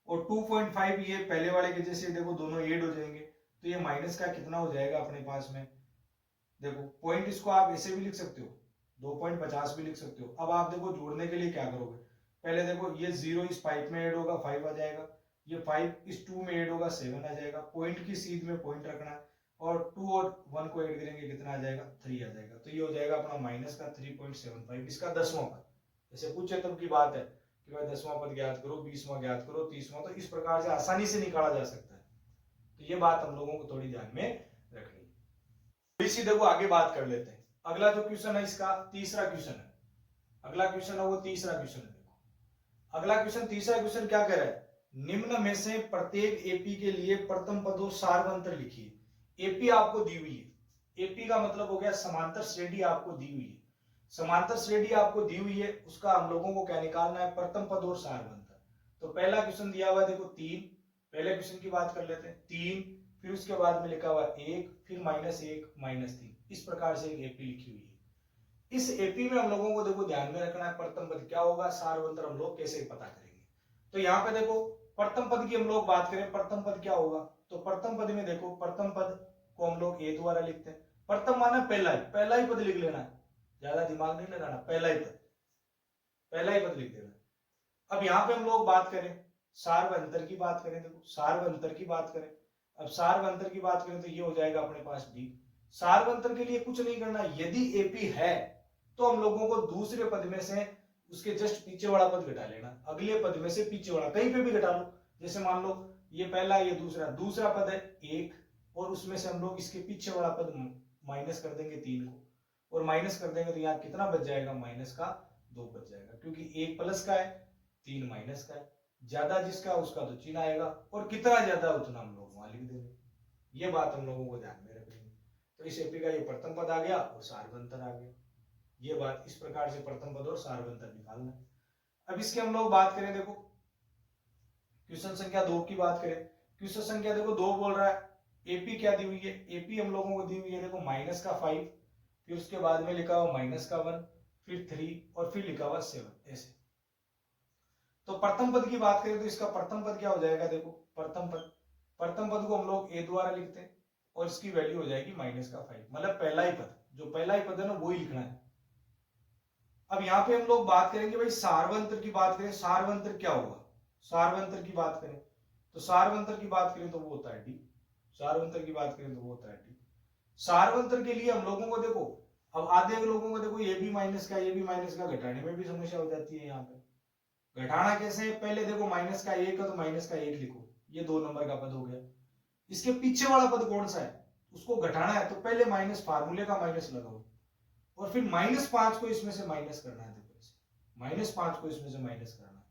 S1: और 2.5 ये पहले वाले के जैसे देखो दोनों ऐड हो जाएंगे, तो ये माइनस का कितना हो जाएगा अपने पास में, देखो पॉइंट इसको आप ऐसे भी लिख सकते हो, 2.50 भी लिख सकते हो। अब आप देखो जोड़ने के लिए क्या करोगे, पहले देखो ये 0 इस 5 में ऐड होगा 5 आ जाएगा, ये 5 इस 2 में ऐड होगा 7 आ जाएगा, पॉइंट की सीध में पॉइंट रखना है, और 2 और 1 को ऐड करेंगे कितना आ जाएगा 3 आ जाएगा, तो ये हो जाएगा अपना माइनस का 3.75, इसका 10वां पद। जैसे पूछे तब की बात है कि भाई 10वां पद ज्ञात करो, 20वां ज्ञात करो, 30वां, तो इस प्रकार से आसानी से निकाला जा सकता है। तो ये बात हम लोगों को थोड़ी ध्यान में रखनी है। थोड़ी सी देखो आगे बात कर लेते हैं। अगला जो क्वेश्चन है इसका तीसरा क्वेश्चन है, अगला क्वेश्चन है वो तीसरा क्वेश्चन है। देखो अगला क्वेश्चन तीसरा क्वेश्चन क्या कह रहा है, निम्न में से प्रत्येक एपी के लिए प्रथम पदों सार्वंतर लिखिए। एपी आपको दी हुई है, एपी का मतलब हो गया समांतर श्रेणी आपको दी हुई है, समांतर श्रेणी आपको दी हुई है, उसका हम लोगों को क्या निकालना है, प्रथम पद और सार्वंतर। तो पहला क्वेश्चन दिया हुआ है देखो 3, पहले क्वेश्चन की बात कर लेते हैं, 3, फिर उसके बाद में लिखा हुआ 1, फिर -1 -3, इस प्रकार से एक एपी लिखी हुई है। इस एपी में हम लोगों को देखो ध्यान में रखना है प्रथम पद क्या होगा, सार्वंतर हम लोग कैसे पता करेंगे। तो यहाँ पे देखो प्रथम पद की हम लोग बात करें, प्रथम पद क्या होगा, तो प्रथम पद में देखो प्रथम पद को हम लोग ए द्वारा लिखते हैं, प्रथम माना पहला ही पद लिख लेना है, ज्यादा दिमाग नहीं लगाना, पहला ही पद लिख देना। अब यहाँ पे हम लोग बात करें सार्वंतर की बात करें, देखो सार्वंतर की बात करें, अब सार्वंतर की बात करें तो ये हो जाएगा अपने पास डी। सार्वंतर के लिए कुछ नहीं करना, यदि एपी है तो हम लोगों को दूसरे पद में से उसके जस्ट पीछे वाला पद घटा लेना, अगले पद में से पीछे वाला कहीं पे भी घटा लो। जैसे मान लो ये पहला, ये दूसरा पद है 1, और उसमें से हम लोग इसके पीछे वाला पद माइनस कर देंगे 3 को, और माइनस कर देंगे तो यहाँ कितना बच जाएगा, माइनस का 2 बच जाएगा, क्योंकि 1 प्लस का है 3 माइनस का है, ज्यादा जिसका उसका तो चिन्ह आएगा, और कितना ज्यादा उतना हम लोग वहां लिख देंगे। ये बात हम लोगों को ध्यान में रखनी। तो इस एपी का ये प्रथम पद आ गया और सार्वंतर आ गया। ये बात इस प्रकार से प्रथम पद और सार्वंतर निकालना है। अब इसके हम लोग बात करें, देखो क्वेश्चन संख्या 2 की बात करें। क्वेश्चन संख्या देखो 2 बोल रहा है एपी क्या दी हुई है, एपी हम लोगों को दी हुई है देखो माइनस का 5, फिर उसके बाद में लिखा हुआ माइनस का 1, फिर 3 और फिर लिखा हुआ 7, ऐसे। तो प्रथम पद की बात करें तो इसका प्रथम पद क्या हो जाएगा, देखो प्रथम पद को हम लोग ए द्वारा लिखते हैं और इसकी वैल्यू हो जाएगी माइनस का 5, मतलब पहला ही पद, जो पहला ही पद है ना वो ही लिखना है। अब यहाँ पे हम लोग बात करेंगे भाई सार्वंतर की बात करें, सार्वंतर क्या होगा, सार्वंतर की बात करें तो सार्वंतर की बात करें तो वो होता है डी, सार्वंतर की बात करें तो वो होता है डी। सार्वंतर के लिए हम लोगों को देखो, अब आधे लोगों को देखो ये भी माइनस का ये भी माइनस का घटाने में भी समस्या हो जाती है। यहाँ पे घटाना कैसे, पहले देखो माइनस का 1 है तो माइनस का 1 लिखो, ये 2 नंबर का पद हो गया। इसके पीछे वाला पद कौन सा है, उसको घटाना है तो पहले माइनस, फार्मूले का माइनस लगाओ, और फिर -5 को इसमें से माइनस करना है। देखो -5 को इसमें से माइनस करना है,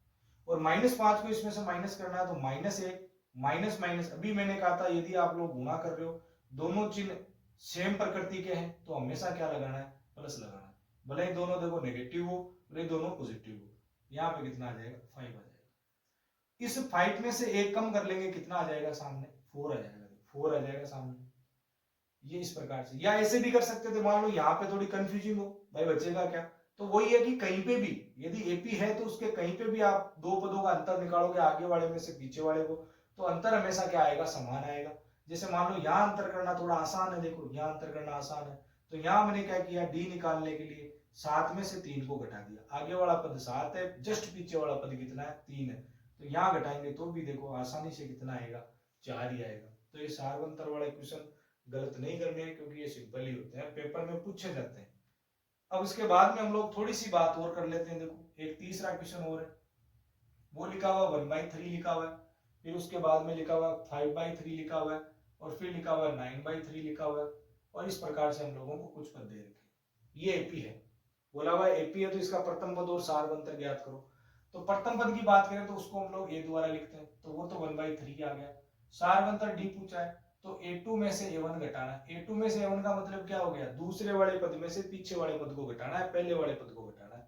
S1: और -5 को इसमें से माइनस करना है तो -1 माइनस माइनस, अभी मैंने कहा था यदि आप लोग गुणा कर रहे हो, दोनों चिन्ह सेम प्रकृति के हैं तो हमेशा क्या लगाना है, प्लस लगाना है। भले ही दोनों देखो नेगेटिव हो, भले ही दोनों पॉजिटिव हो। यहाँ पे कितना आ जाएगा, 5 आ जाएगा। इस 5 में से 1 कम कर लेंगे, कितना आ जाएगा सामने, 4 आ जाएगा, 4 आ जाएगा सामने। ये इस प्रकार से, या ऐसे भी कर सकते थे, मान लो यहाँ पे थोड़ी कंफ्यूजिंग हो भाई बचेगा क्या, तो वही है कि कहीं पे भी यदि एपी है तो उसके कहीं पे भी आप 2 पदों का अंतर निकालोगे, आगे वाले में से पीछे वाले को, तो अंतर हमेशा क्या आएगा, समान आएगा। जैसे मान लो यहाँ अंतर करना थोड़ा आसान है, देखो यहाँ अंतर करना आसान है, तो यहाँ मैंने क्या किया, डी निकालने के लिए 7 में से 3 को घटा दिया, आगे वाला पद 7 है, जस्ट पीछे वाला पद कितना है, 3 है, तो यहाँ घटाएंगे तो भी देखो आसानी से कितना आएगा, 4 ही आएगा। तो ये सार्वंतर वाला क्वेश्चन गलत नहीं करने हैं, क्योंकि ये सिंपल ही होते हैं, पेपर में पूछे जाते हैं। अब इसके बाद में हम लोग थोड़ी सी बात और कर लेते हैं। देखो एक तीसरा क्वेश्चन और है, वो लिखा हुआ 1/3 लिखा हुआ है, फिर उसके बाद में लिखा हुआ 5/3 लिखा हुआ है, और फिर लिखा हुआ 9/3 लिखा हुआ है, और इस प्रकार से हम लोगों को कुछ पद दे रखे। ये एपी है, बोला हुआ एपी है तो इसका प्रथम पद और सार्वंतर ज्ञात करो। तो प्रथम पद की बात करें तो उसको हम लोग ए द्वारा लिखते हैं, तो वो तो 1/3 आ गया। सार्वंतर डी पूछा है तो A2 में से A1 घटाना है। A2 में से A1 का मतलब क्या हो गया, दूसरे वाले पद में से पीछे वाले पद को घटाना है, पहले वाले पद को घटाना है।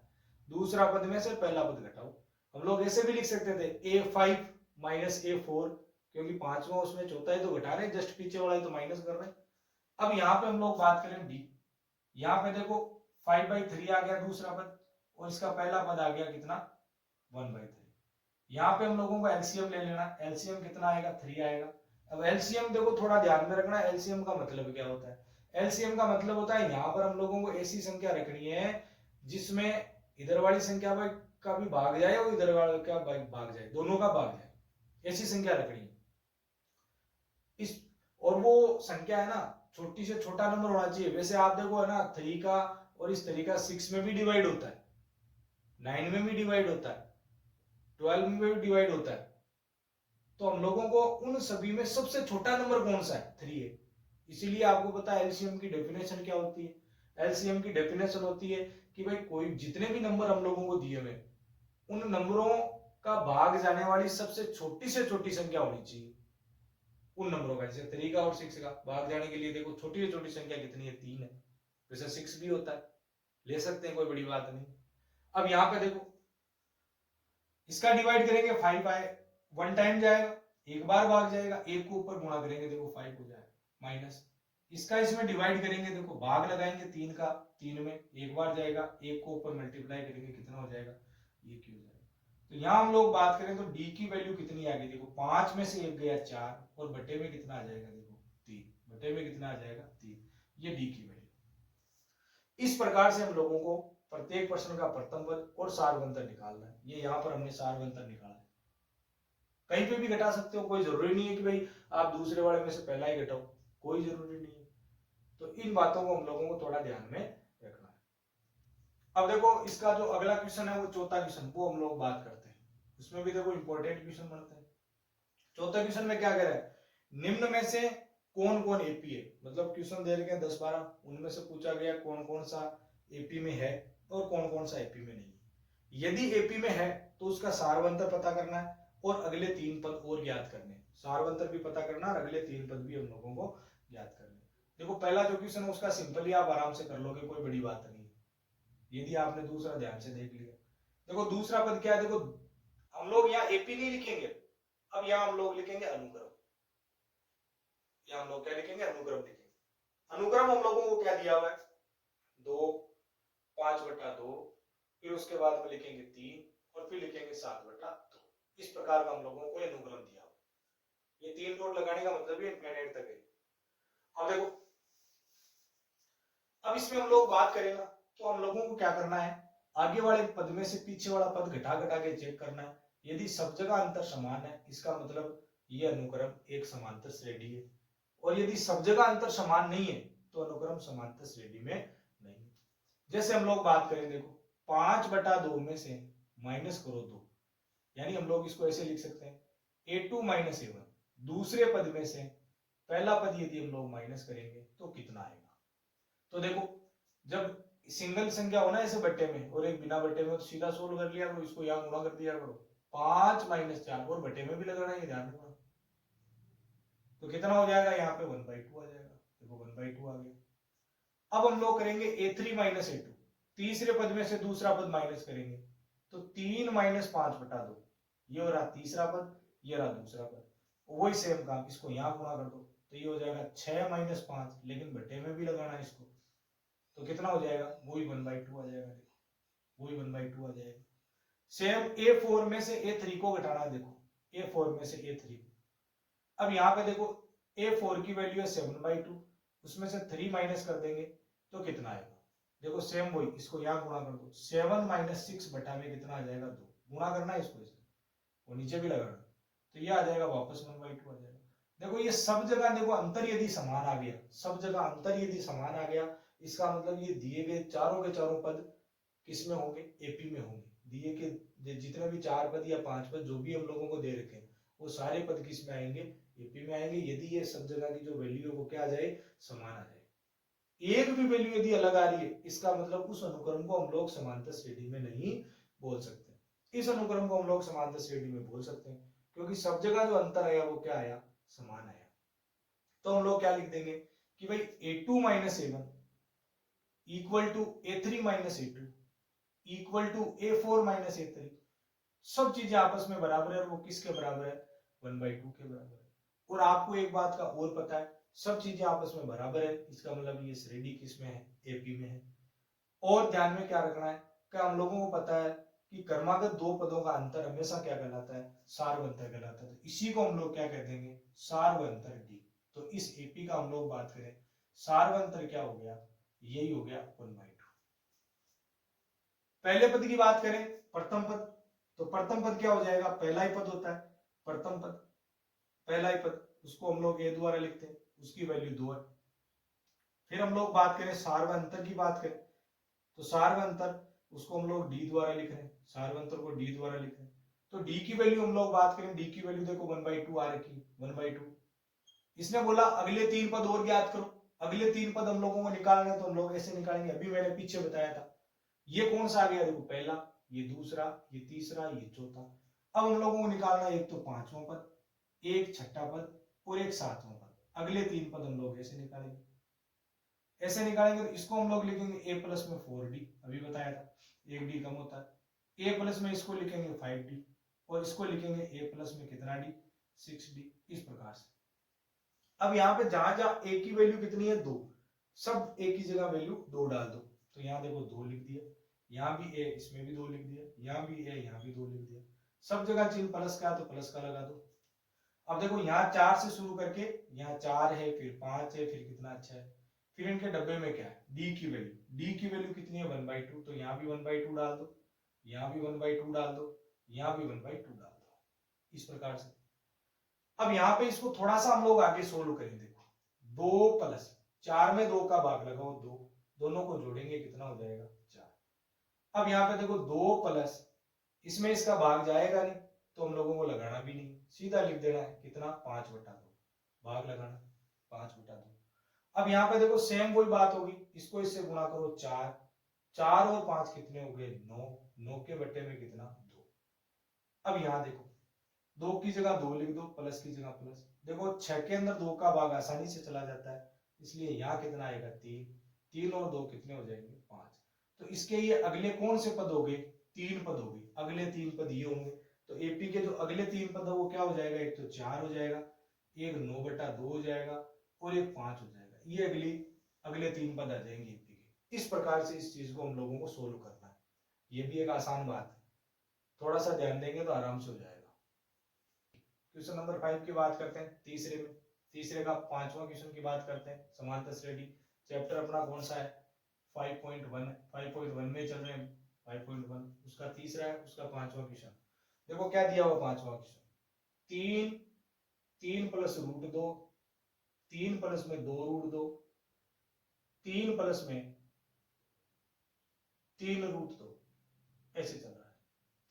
S1: दूसरा पद में से पहला पद घटाओ। हम लोग ऐसे भी लिख सकते थे A5 माइनस A4, क्योंकि पांचवा उसमें चौथा है तो घटा रहे, जस्ट पीछे वाला है तो माइनस कर रहे। अब यहाँ पे हम लोग बात करें डी, यहाँ पे देखो 5/3 आ गया दूसरा पद, और इसका पहला पद आ गया कितना, 1/3। यहाँ पे हम लोगों को एलसीएम ले लेना, एलसीएम कितना आएगा, 3 आएगा। अब एलसीएम देखो थोड़ा ध्यान में रखना, एलसीएम का मतलब क्या होता है, एलसीएम का मतलब होता है यहाँ पर हम लोगों को ऐसी संख्या रखनी है जिसमें इधर वाली संख्या का भी भाग जाए और इधर वाले का भाग जाए, दोनों का भाग जाए, ऐसी संख्या रखनी है। इस और वो संख्या है ना, छोटी से छोटा नंबर होना चाहिए। वैसे आप देखो है ना 3 का और इस तरीका 6 में भी डिवाइड होता है, 9 में भी डिवाइड होता है, 12 में भी डिवाइड होता है। तो हम लोगों को उन सभी में सबसे छोटा नंबर कौन सा है, 3 है। इसीलिए आपको पता है एलसीएम की डेफिनेशन क्या होती है, एलसीएम की डेफिनेशन होती है कि भाई कोई जितने भी नंबर हम लोगों को दिए हुए उन नंबरों का भाग जाने वाली सबसे छोटी से छोटी संख्या होनी चाहिए उन नंबरों का। जैसे 3 का और 6 का भाग जाने के लिए देखो छोटी से छोटी संख्या कितनी है, 3 है। वैसे 6 भी होता है, ले सकते हैं, कोई बड़ी बात नहीं। अब यहाँ पे देखो इसका डिवाइड करेंगे 5 आए, 1 टाइम जाएगा, एक बार भाग जाएगा, एक को ऊपर गुणा करेंगे देखो 5 हो जाएगा, माइनस इसका इसमें डिवाइड करेंगे, देखो भाग लगाएंगे 3 का, 3 में एक बार जाएगा, एक को ऊपर मल्टीप्लाई करेंगे कितना हो जाएगा, ये क्यों हो जाएगा। तो यहाँ हम लोग बात करें तो डी की वैल्यू कितनी आ गई, देखो 5 में से 1 गया 4, और बटे में कितना आ जाएगा, देखो 3, बटे में कितना आ जाएगा 3, ये डी की वैल्यू। इस प्रकार से हम लोगों को प्रत्येक प्रश्न का प्रथम पद और सार्वंतर निकालना है। ये यहाँ पर हमने सार्वंतर निकाला है, कहीं पे भी घटा सकते हो, कोई जरूरी नहीं है कि भाई आप दूसरे वाले में से पहला ही घटाओ, कोई जरूरी नहीं है। तो इन बातों को हम लोगों को थोड़ा ध्यान में रखना है। अब देखो इसका जो अगला क्वेश्चन है वो चौथा क्वेश्चन, वो हम लोग बात करते हैं। उसमें भी देखो इंपॉर्टेंट क्वेश्चन बनते हैं। चौथा क्वेश्चन में क्या कह रहा है, निम्न में से कौन कौन एपी है, मतलब क्वेश्चन दे रखे हैं 10-12, उनमें से पूछा गया कौन कौन सा एपी में है और कौन कौन सा एपी में नहीं है। यदि एपी में है तो उसका सारवंतर पता करना है और अगले 3 पद और ज्ञात करने, सारवंतर भी पता करना और अगले 3 पद भी हम लोगों को ज्ञात करने। देखो पहला जो क्वेश्चन है उसका सिंपली आप आराम से कर लोगे, कोई बड़ी बात नहीं है, यदि आपने दूसरा ध्यान से देख लिया। देखो दूसरा पद क्या है, देखो हम लोग यहाँ एपी नहीं लिखेंगे, अब यहाँ हम लोग लिखेंगे अनुक्रम, यहाँ हम लोग क्या लिखेंगे, अनुक्रम लिखेंगे। अनुक्रम हम लोगों को क्या दिया हुआ है, 2, 5/2, फिर उसके बाद में लिखेंगे 3 और फिर लिखेंगे 7/2। इस प्रकार का हम लोगों को अनुक्रम दिया हुआ। ये 3 डॉट लगाने का मतलब ये इनफिनिट तक है। अब देखो अब इसमें हम लोग बात करें ना, तो हम लोगों को क्या करना है, आगे वाले पद में से पीछे वाला पद घटा घटा के चेक करना है। यदि सब जगह अंतर समान है इसका मतलब ये अनुक्रम एक समांतर श्रेणी है, और यदि सब जगह अंतर समान नहीं है तो अनुक्रम समांतर श्रेणी में नहीं है। जैसे हम लोग बात करें, देखो 5/2 में से माइनस करो 2, यानी हम लोग इसको ऐसे लिख सकते हैं a2 - a1। दूसरे पद में से पहला पद यदि हम लोग माइनस करेंगे तो कितना आएगा। तो देखो जब सिंगल संख्या हो ना ऐसे बट्टे में और एक बिना बट्टे में, तो सीधा सोल्व कर लिया करो, इसको यहाँ गुणा कर दिया करो, 5 - 4, और बट्टे में भी लगाना है, ध्यान रखना। तो कितना हो जाएगा, यहाँ पे 1/2 आ जाएगा। देखो 1/2 आ गया। अब हम लोग करेंगे a3 - a2, तीसरे पद में से दूसरा पद माइनस करेंगे, तो 3 - 5/2, ये हो रहा तीसरा पद, ये रहा दूसरा पद। वही सेम काम, इसको यहाँ गुणा कर दो, तो ये हो जाएगा 6 - 5, लेकिन बट्टे में भी लगाना है इसको, तो कितना हो जाएगा, वही 1/2 आ जाएगा। देखो वही 1/2 आ जाएगा। सेम a4 में से a3 को घटाना है, देखो a4 में से a3 को। अब यहाँ पे देखो a4 की वैल्यू है 7/2, उसमें से 3 माइनस कर देंगे तो कितना आएगा, देखो सेम वही, इसको यहाँ गुणा कर दो, 7 - 6 बटा में कितना आ जाएगा, 2, गुणा करना है इसको, इसे वो नीचे भी लगाना, तो ये आ जाएगा वापस 1/2 आ जाएगा। देखो ये सब जगह देखो अंतर यदि समान आ गया, सब जगह अंतर यदि समान आ गया, इसका मतलब ये दिए गए चारों के चारों पद किस में होंगे, एपी में होंगे। दिए के जितने भी 4 पद या 5 पद जो भी हम लोगों को दे रखे हैं, वो सारे पद किस में आएंगे, एपी में आएंगे, यदि ये सब जगह की जो वैल्यू है वो क्या आ जाए, समान आ जाए। एक भी वैल्यू यदि अलग आ रही है, इसका मतलब उस अनुक्रम को हम लोग समांतर श्रेणी में नहीं बोल सकते। इस अनुक्रम को हम लोग समांतर श्रेणी में बोल सकते हैं, क्योंकि सब जगह जो अंतर आया वो क्या आया, समान आया। तो हम लोग क्या लिख देंगे कि भाई a2 - a1 equal to a3 - a2 equal to a4 - a3, सब चीजें आपस में बराबर है, और वो किसके बराबर है, 1/2 के बराबर है। और आपको एक बात का और पता है, सब चीजें आपस में बराबर है, इसका मतलब ये श्रेणी किस में है, एपी में है। और ध्यान में क्या रखना है कि हम लोगों को पता है कि क्रमागत दो पदों का अंतर हमेशा क्या कहलाता है, सार्वंतर कहलाता है। तो इसी को हम लोग क्या कह देंगे, सार्वंतर डी। तो इस एपी का हम लोग बात करें, सार्वंतर क्या हो गया, यही हो गया 1/2। पहले पद की बात करें, प्रथम पद, तो प्रथम पद क्या हो जाएगा, पहला ही पद होता है प्रथम पद, पहला ही पद, उसको हम लोग ए द्वारा लिखते हैं, उसकी वैल्यू 2 है। फिर हम लोग बात करें सार्वंतर की बात करें, तो सार्वंतर उसको हम लोग डी द्वारा लिख रहे हैं, सार्वंतर को डी द्वारा लिख रहे हैं। तो डी की वैल्यू हम लोग बात करें, डी की वैल्यू देखो 1/2 आ रखी, 1/2। इसने बोला अगले 3 पद और ज्ञात करो, अगले 3 पद हम लोगों को निकालना है, तो हम लोग ऐसे निकालेंगे, अभी मैंने पीछे बताया था। ये कौन सा आ गया, देखो पहला, ये दूसरा, ये तीसरा, ये चौथा। अब हम लोगों को निकालना है एक तो 5वां पद, एक छठा पद और एक 7वां पद। अगले 3 पद हम लोग ऐसे निकालेंगे, ऐसे निकालेंगे, तो इसको हम लोग लिखेंगे a प्लस में 4d, अभी बताया था, एक डी कम होता है। a प्लस में इसको लिखेंगे 5d, और इसको लिखेंगे a प्लस में कितना डी, 6d, इस प्रकार से। अब यहाँ पे जहां जहां a की वैल्यू कितनी है, 2, सब a की जगह वैल्यू 2 डाल दो, तो यहाँ देखो 2 लिख दिया, यहाँ भी a, इसमें भी 2 लिख दिया, यहाँ भी a, यहाँ भी 2 लिख दिया। सब जगह चिन्ह प्लस का है तो प्लस का लगा दो। अब देखो यहाँ 4 से शुरू करके यहाँ 4 है, फिर 5 है, फिर कितना अच्छा है, फिर इनके डब्बे में क्या है, डी की वैल्यू, डी की वैल्यू कितनी है, 1/2, तो यहाँ भी 1/2 डाल दो, यहाँ भी 1/2 डाल दो, यहाँ भी 1/2 डाल दो, इस प्रकार से। अब यहाँ पे इसको थोड़ा सा हम लोग आगे सोल्व करें, देखो 2 प्लस 4 में 2 का भाग लगाओ 2, दोनों को जोड़ेंगे कितना हो जाएगा, 4। अब यहाँ पे देखो 2 प्लस, इसमें इसका भाग जाएगा नहीं तो हम लोगों को लगाना भी नहीं, सीधा लिख देना है कितना 5/2, भाग लगाना 5/2। अब यहाँ पे देखो सेम वही बात होगी, इसको इससे गुणा करो 4, 4 और 5 कितने हो गए 9, 9 के बट्टे में कितना 2। अब यहाँ देखो 2 की जगह 2 लिख दो, प्लस की जगह प्लस, देखो 6 के अंदर 2 का भाग आसानी से चला जाता है, इसलिए यहाँ कितना आएगा 3, 3 और 2 कितने हो जाएंगे 5। तो इसके ये अगले कौन से पद हो गए, 3 पद हो गए, अगले 3 पद ये होंगे। तो एपी के जो अगले 3 पद है वो क्या हो जाएगा, एक तो 4 हो जाएगा, एक 9/2 हो जाएगा और एक 5 हो जाएगा, ये अगले 3 पद आ जाएंगे एपी के। इस प्रकार से इस चीज को हम लोगों को सोल्व करना है, ये भी एक आसान बात है, थोड़ा सा ध्यान देंगे तो आराम से हो जाएगा। क्वेश्चन नंबर 5 की बात करते हैं, तीसरे का 5वां क्वेश्चन की बात करते हैं, समांतर श्रेणी। चैप्टर अपना कौन सा है 5.1 में चल रहे हैं 5.1, उसका तीसरा है, उसका 5वां क्वेश्चन। देखो क्या दिया हुआ 5वां क्वेश्चन, 3 प्लस √2, 3 प्लस में 2√2, 3 प्लस में 3√2, ऐसे चल रहा है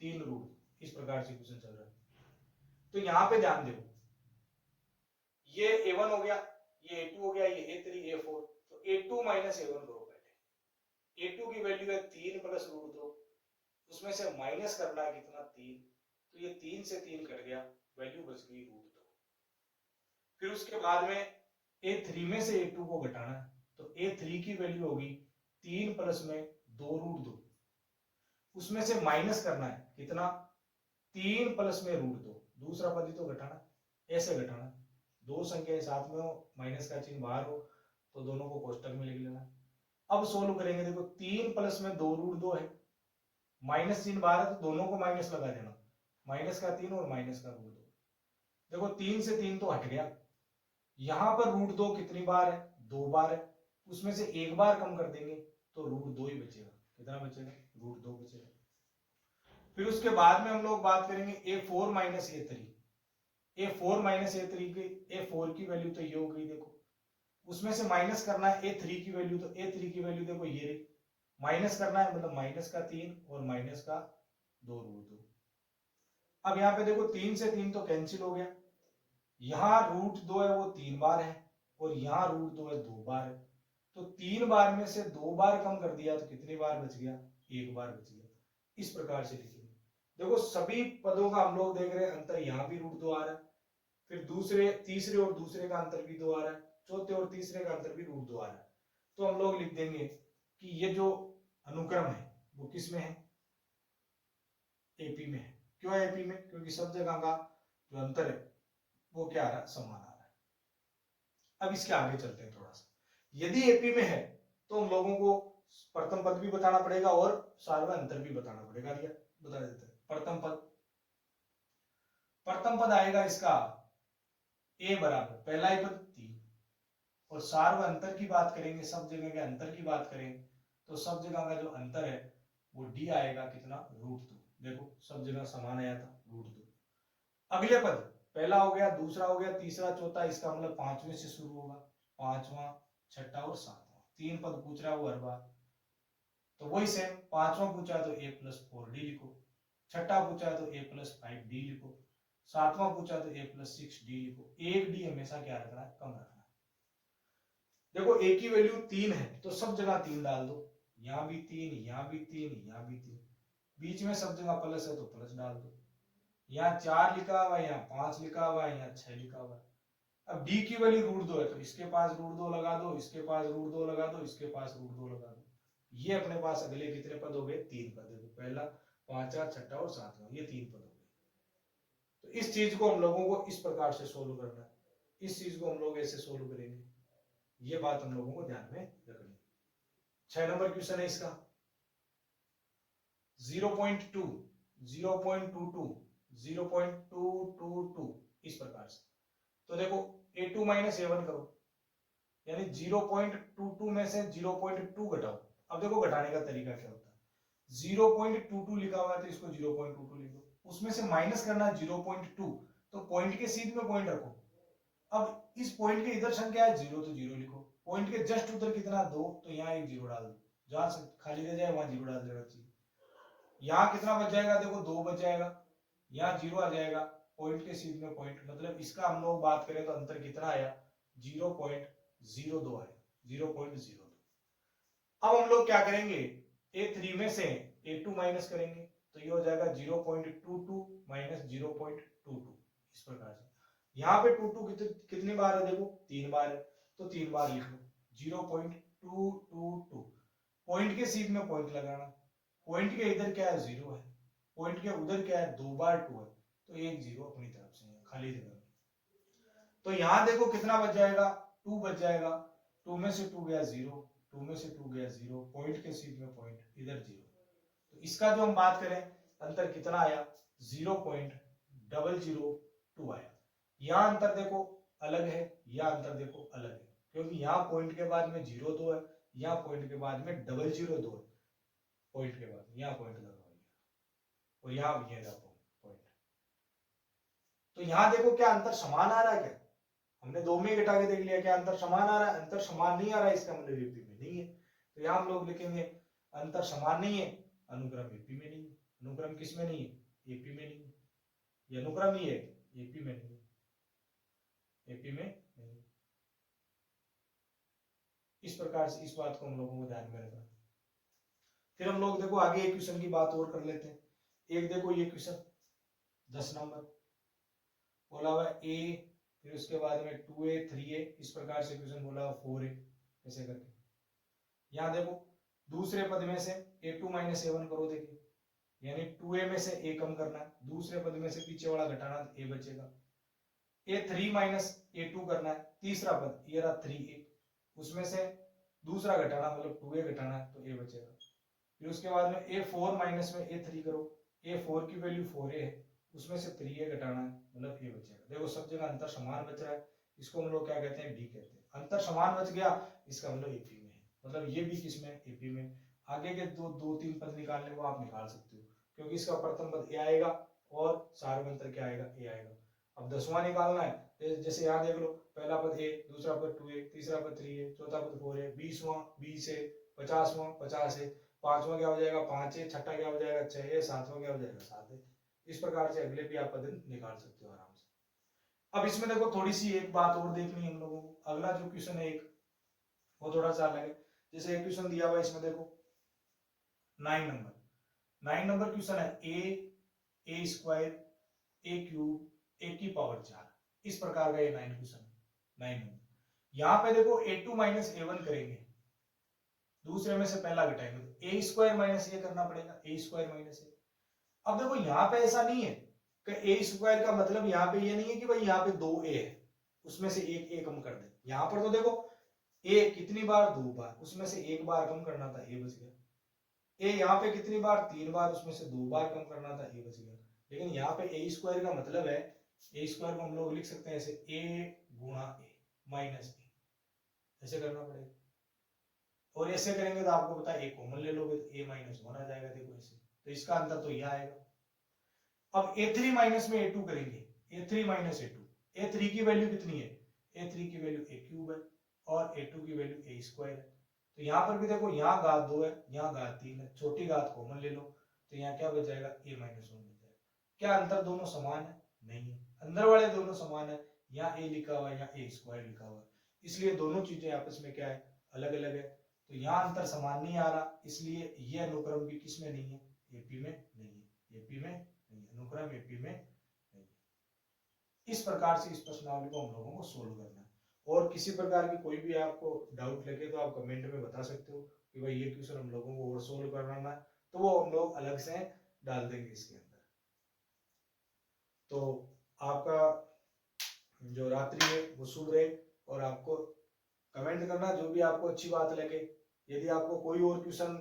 S1: 3√2, इस प्रकार से क्वेश्चन चल रहा है। तो यहां पे ध्यान दो, ये A1 हो गया, ये A2 हो गया, ये A3, A4, तो A2 माइनस A1 करो पहले। A2 की वैल्यू है 3 प्लस √2, उसमें से माइनस करना है कितना 3, तो ये 3 से 3 कट गया, वैल्यू बच गई √2। फिर उसके बाद में A3 में से A2 को घटाना है, तो A3 की वैल्यू होगी 3 प्लस में 2√2, उसमें से माइनस करना है कितना 3 प्लस में √2, दूसरा पद ही तो घटाना, ऐसे घटाना, दो संख्याएं साथ में हो, माइनस का चिन्ह बाहर हो तो दोनों को कोष्टक में लिख लेना। अब सोल्व करेंगे, देखो 3 प्लस में 2√2 है, माइनस चिन्ह बाहर है तो दोनों को माइनस लगा देना, माइनस का 3 और माइनस का √2। देखो 3 से 3 तो हट गया, यहां पर √2 कितनी बार है 2 बार है, उसमें से एक बार कम कर देंगे तो √2 ही बचेगा, कितना बचेगा √2 बचेगा। फिर उसके बाद में हम लोग बात करेंगे A4 minus A3, A4 minus A3 की, A4 की वैल्यू तो ये हो गई, देखो उसमें से माइनस करना है A3 की वैल्यू, तो A3 की वैल्यू देखो ये रही, माइनस करना है मतलब माइनस का 3 और माइनस का 2√2। अब यहाँ पे देखो 3 से 3 तो कैंसिल हो गया, यहाँ √2 है वो 3 बार है और यहाँ √2 है 2 बार है, तो 3 बार में से 2 बार कम कर दिया तो कितनी बार बच गया, 1 बार बच गया। इस प्रकार से लिखेंगे। देखो सभी पदों का हम लोग देख रहे हैं अंतर, यहाँ भी √2 आ रहा है, फिर तीसरे और दूसरे का अंतर भी 2 आ रहा है, चौथे और तीसरे का अंतर भी √2 आ रहा है। तो हम लोग लिख देंगे कि ये जो अनुक्रम है वो किस में है, एपी में है। क्यों है एपी में, क्योंकि सब जगह का जो अंतर है वो क्या आ रहा है, समान आ रहा है। अब इसके आगे चलते हैं थोड़ा सा, यदि एपी में है तो हम लोगों को प्रथम पद भी बताना पड़ेगा और सार्वधातुक अंतर भी बताना पड़ेगा, बता देते हैं। प्रथम पद आएगा इसका a बराबर पहला ही पद 3, और सार्वधातुक अंतर की बात करेंगे, सब जगह के अंतर की बात करें तो सब जगह का जो अंतर है वो d आएगा कितना √2, देखो सब जगह समान आया था √2। अगले पद पहला हो गया, दूसरा हो गया, तीसरा चौथा, इसका मतलब 5वें से शुरू होगा, 5वां 6वां और 7वां, 3 पद पूछ रहा है वो हर बार, तो वही सेम 5वां पूछा तो a + 4d लिखो, 6वां पूछा तो a + 5d लिखो, 7वां पूछा तो a + 6d लिखो, एक d हमेशा क्या रखना है, कम रखना है। देखो a की वैल्यू 3 है तो सब जगह 3 डाल दो, यहां भी 3, यहां भी 3, यहां भी 3, बीच में सब जगह प्लस है तो प्लस डाल दो, यहाँ 4 लिखा हुआ है, यहाँ 5 लिखा हुआ है, यहाँ 6 लिखा हुआ है। अब d की वैल्यू √2 है तो इसके पास √2 लगा दो, इसके पास √2 लगा दो, इसके पास √2 लगा दो, ये अपने पास अगले कितने पद हो गए, 3 पद, देखो पहला 5वां 6वां और 7वां, ये 3 पद हो गए। तो इस चीज को हम लोगों को इस प्रकार से सोल्व करना है, इस चीज को हम लोग ऐसे सोल्व करेंगे, ये बात हम लोगों को ध्यान में रखनी। 6 नंबर क्वेश्चन है इसका 0.2 0.22 0.222 इस प्रकार से। तो देखो A2 माइनस A1 करो, यानी 0.22 में से 0.2 घटाओ। अब देखो घटाने का तरीका क्या होता है, 0.22 लिखा हुआ है तो इसको 0.22 लिख दो, उसमें से माइनस करना है 0.2, तो पॉइंट के सीध में पॉइंट रखो। अब इस पॉइंट के इधर संख्या है 0 तो 0 लिखो, पॉइंट के जस्ट उधर कितना 2, तो यहाँ एक 0 डाल दो, जहां से खाली रह जाए वहां 0 डाल देना चाहिए। यहाँ कितना बच जाएगा, देखो 2 बच जाएगा, यहाँ 0 आ जाएगा, पॉइंट के सीध में पॉइंट, मतलब इसका हम लोग बात करें तो अंतर कितना आया, 0.02 आया, 0.02। अब हम लोग क्या करेंगे, A3 में से A2 माइनस करेंगे तो ये हो जाएगा 0.22 माइनस 0.22, इस प्रकार से। यहाँ पे 22 कितनी बार है, देखो 3 बार है, तो 3 बार लिख लो 0.222। पॉइंट के सीध में पॉइंट लगाना, पॉइंट के इधर क्या है, 0 है, पॉइंट के उधर क्या है, 2 बार 2 है, तो एक 0 अपनी तरफ से खाली जगह में। तो यहाँ देखो कितना बच जाएगा, 2 बच जाएगा, 2 में से 2 गया 0, 2 में से 2 गया 0, पॉइंट के सीध में पॉइंट, इधर 0। तो इसका जो हम बात करें अंतर कितना आया, 0.002 आया। यहाँ अंतर देखो अलग है, यहाँ अंतर देखो अलग है, क्योंकि यहाँ पॉइंट के बाद में 0.2 है, यहाँ पॉइंट के बाद में 0.002 है, पॉइंट के बाद यहाँ पॉइंट लगा हुआ है और यहाँ ये रहा पॉइंट। तो यहाँ देखो क्या अंतर समान आ रहा है, क्या हमने 2 में घटा के देख लिया, क्या अंतर समान आ रहा है, अंतर समान नहीं आ रहा है, इसका मतलब एपी में नहीं है। तो यहाँ हम लोग लिखेंगे अंतर समान नहीं है, अनुक्रम एपी में नहीं है। अनुक्रम किस में नहीं है, एपी में नहीं है, ये अनुक्रम ही है, एपी में नहीं है, एपी में नहीं। इस प्रकार से इस बात को हम लोगों को ध्यान में रखना। फिर हम लोग देखो आगे एक क्वेश्चन की बात और कर लेते हैं। एक देखो ये क्वेश्चन 10 नंबर बोला हुआ ए, फिर उसके बाद में 2a 3a, इस प्रकार से क्वेश्चन बोला हुआ 4a, ऐसे करके। यहाँ देखो दूसरे पद में से a2 माइनस a1 करो, देखिए यानी 2a में से a कम करना है, दूसरे पद में से पीछे वाला घटाना, तो a बचेगा। a3 माइनस a2 करना है, तीसरा पद ये रहा 3a, उसमें से दूसरा घटाना मतलब 2a घटाना है, तो a बचेगा। फिर उसके बाद में a4 माइनस में a3 करो, a4 की वैल्यू 4a है, उसमें से 3a घटाना है, मतलब a बचेगा। देखो सब जगह अंतर समान बच रहा है, इसको हम लोग क्या कहते हैं, डी कहते हैं। अंतर समान बच गया, इसका मतलब एपी में है, मतलब ये भी किसमें, एपी में। आगे के दो तीन पद निकालने को आप निकाल सकते हो, क्योंकि इसका प्रथम पद ए आएगा और सार्वंतर क्या आएगा, ए आएगा। अब 10वां निकालना है, जैसे यहाँ देख लो, पहला पद ए, दूसरा पद 2a, तीसरा पद 3a, चौथा पद 4a, 20वां 20 है, 50वां 50 है, पांचवा क्या हो जाएगा 5 है, छठा क्या हो जाएगा 6 है, सातवां क्या हो जाएगा 7 है। इस प्रकार से अगले भी आप पद निकाल सकते हो आराम से। अब इसमें देखो थोड़ी सी एक बात और देखनी है हम लोगों को, अगला जो क्वेश्चन है एक, वो थोड़ा सा अलग है। जैसे एक क्वेश्चन दिया हुआ है इसमें देखो 9 नंबर क्वेश्चन है, ए स्क्वायर ए क्यूब ए की पावर 4, इस प्रकार का ये 9 क्वेश्चन, 9 नंबर। यहाँ पे देखो a2 माइनस a1 करेंगे, दूसरे में से पहला घटाएंगे, तो ए स्क्वायर माइनस ए करना पड़ेगा, ए स्क्वायर माइनस ए। अब देखो यहाँ पे ऐसा नहीं है कि ए स्क्वायर का मतलब यहाँ पे ये नहीं है कि भाई यहाँ पे 2a है, उसमें से एक ए कम कर दे। यहाँ पर तो देखो ए कितनी बार, 2 बार, उसमें से एक बार कम करना था, ए बच गया। ए यहाँ पे कितनी बार, 3 बार, उसमें से 2 बार कम करना था, ए बच गया। लेकिन यहाँ पे ए स्क्वायर का मतलब है, ए स्क्वायर को हम लोग लिख सकते हैं ऐसे, ए गुणा ए माइनस ए, ऐसे करना पड़ेगा। और ऐसे करेंगे तो आपको पता है ए कॉमन ले लोगे तो ए माइनस 1 आ जाएगा, देखो ऐसे। तो इसका अंतर तो यह आएगा। अब a3 माइनस में a2 करेंगे, a3 माइनस a2, a3 की वैल्यू कितनी है, a3 की वैल्यू a क्यूब है और a2 की वैल्यू a स्क्वायर है। तो यहाँ पर भी देखो, यहाँ घात 2 है, यहाँ घात 3 है, छोटी घात कॉमन ले लो, तो यहाँ क्या बच जाएगा, a माइनस 1 बच जाएगा। क्या अंतर दोनों समान है, नहीं है, अंदर वाले दोनों समान है, यहाँ a लिखा हुआ है, यहाँ a स्क्वायर लिखा हुआ है, इसलिए दोनों चीजें आपस में क्या है, अलग अलग है। तो यहाँ अंतर समान नहीं आ रहा, इसलिए ये अनुक्रम भी किस में नहीं है, एपी में नहीं है, एपी में नहीं, अनुक्रम एपी में नहीं। इस प्रकार से इस प्रश्नावली को हम लोगों को सोल्व करना है। और किसी प्रकार की कोई भी आपको डाउट लगे तो आप कमेंट में बता सकते हो कि भाई ये क्वेश्चन हम लोगों को और सोल्व करना है, तो वो हम लोग अलग से डाल देंगे इसके अंदर। तो आपका जो रात्रि है वो शुभ रहे, और आपको कमेंट करना जो भी आपको अच्छी बात लगे। यदि आपको कोई और क्वेश्चन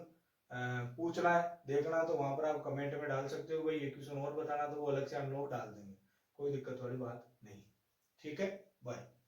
S1: पूछना है, देखना है, तो वहां पर आप कमेंट में डाल सकते हो, भाई ये क्वेश्चन और बताना, तो वो अलग से हम लोग डाल देंगे, कोई दिक्कत वाली बात नहीं। ठीक है, बाय।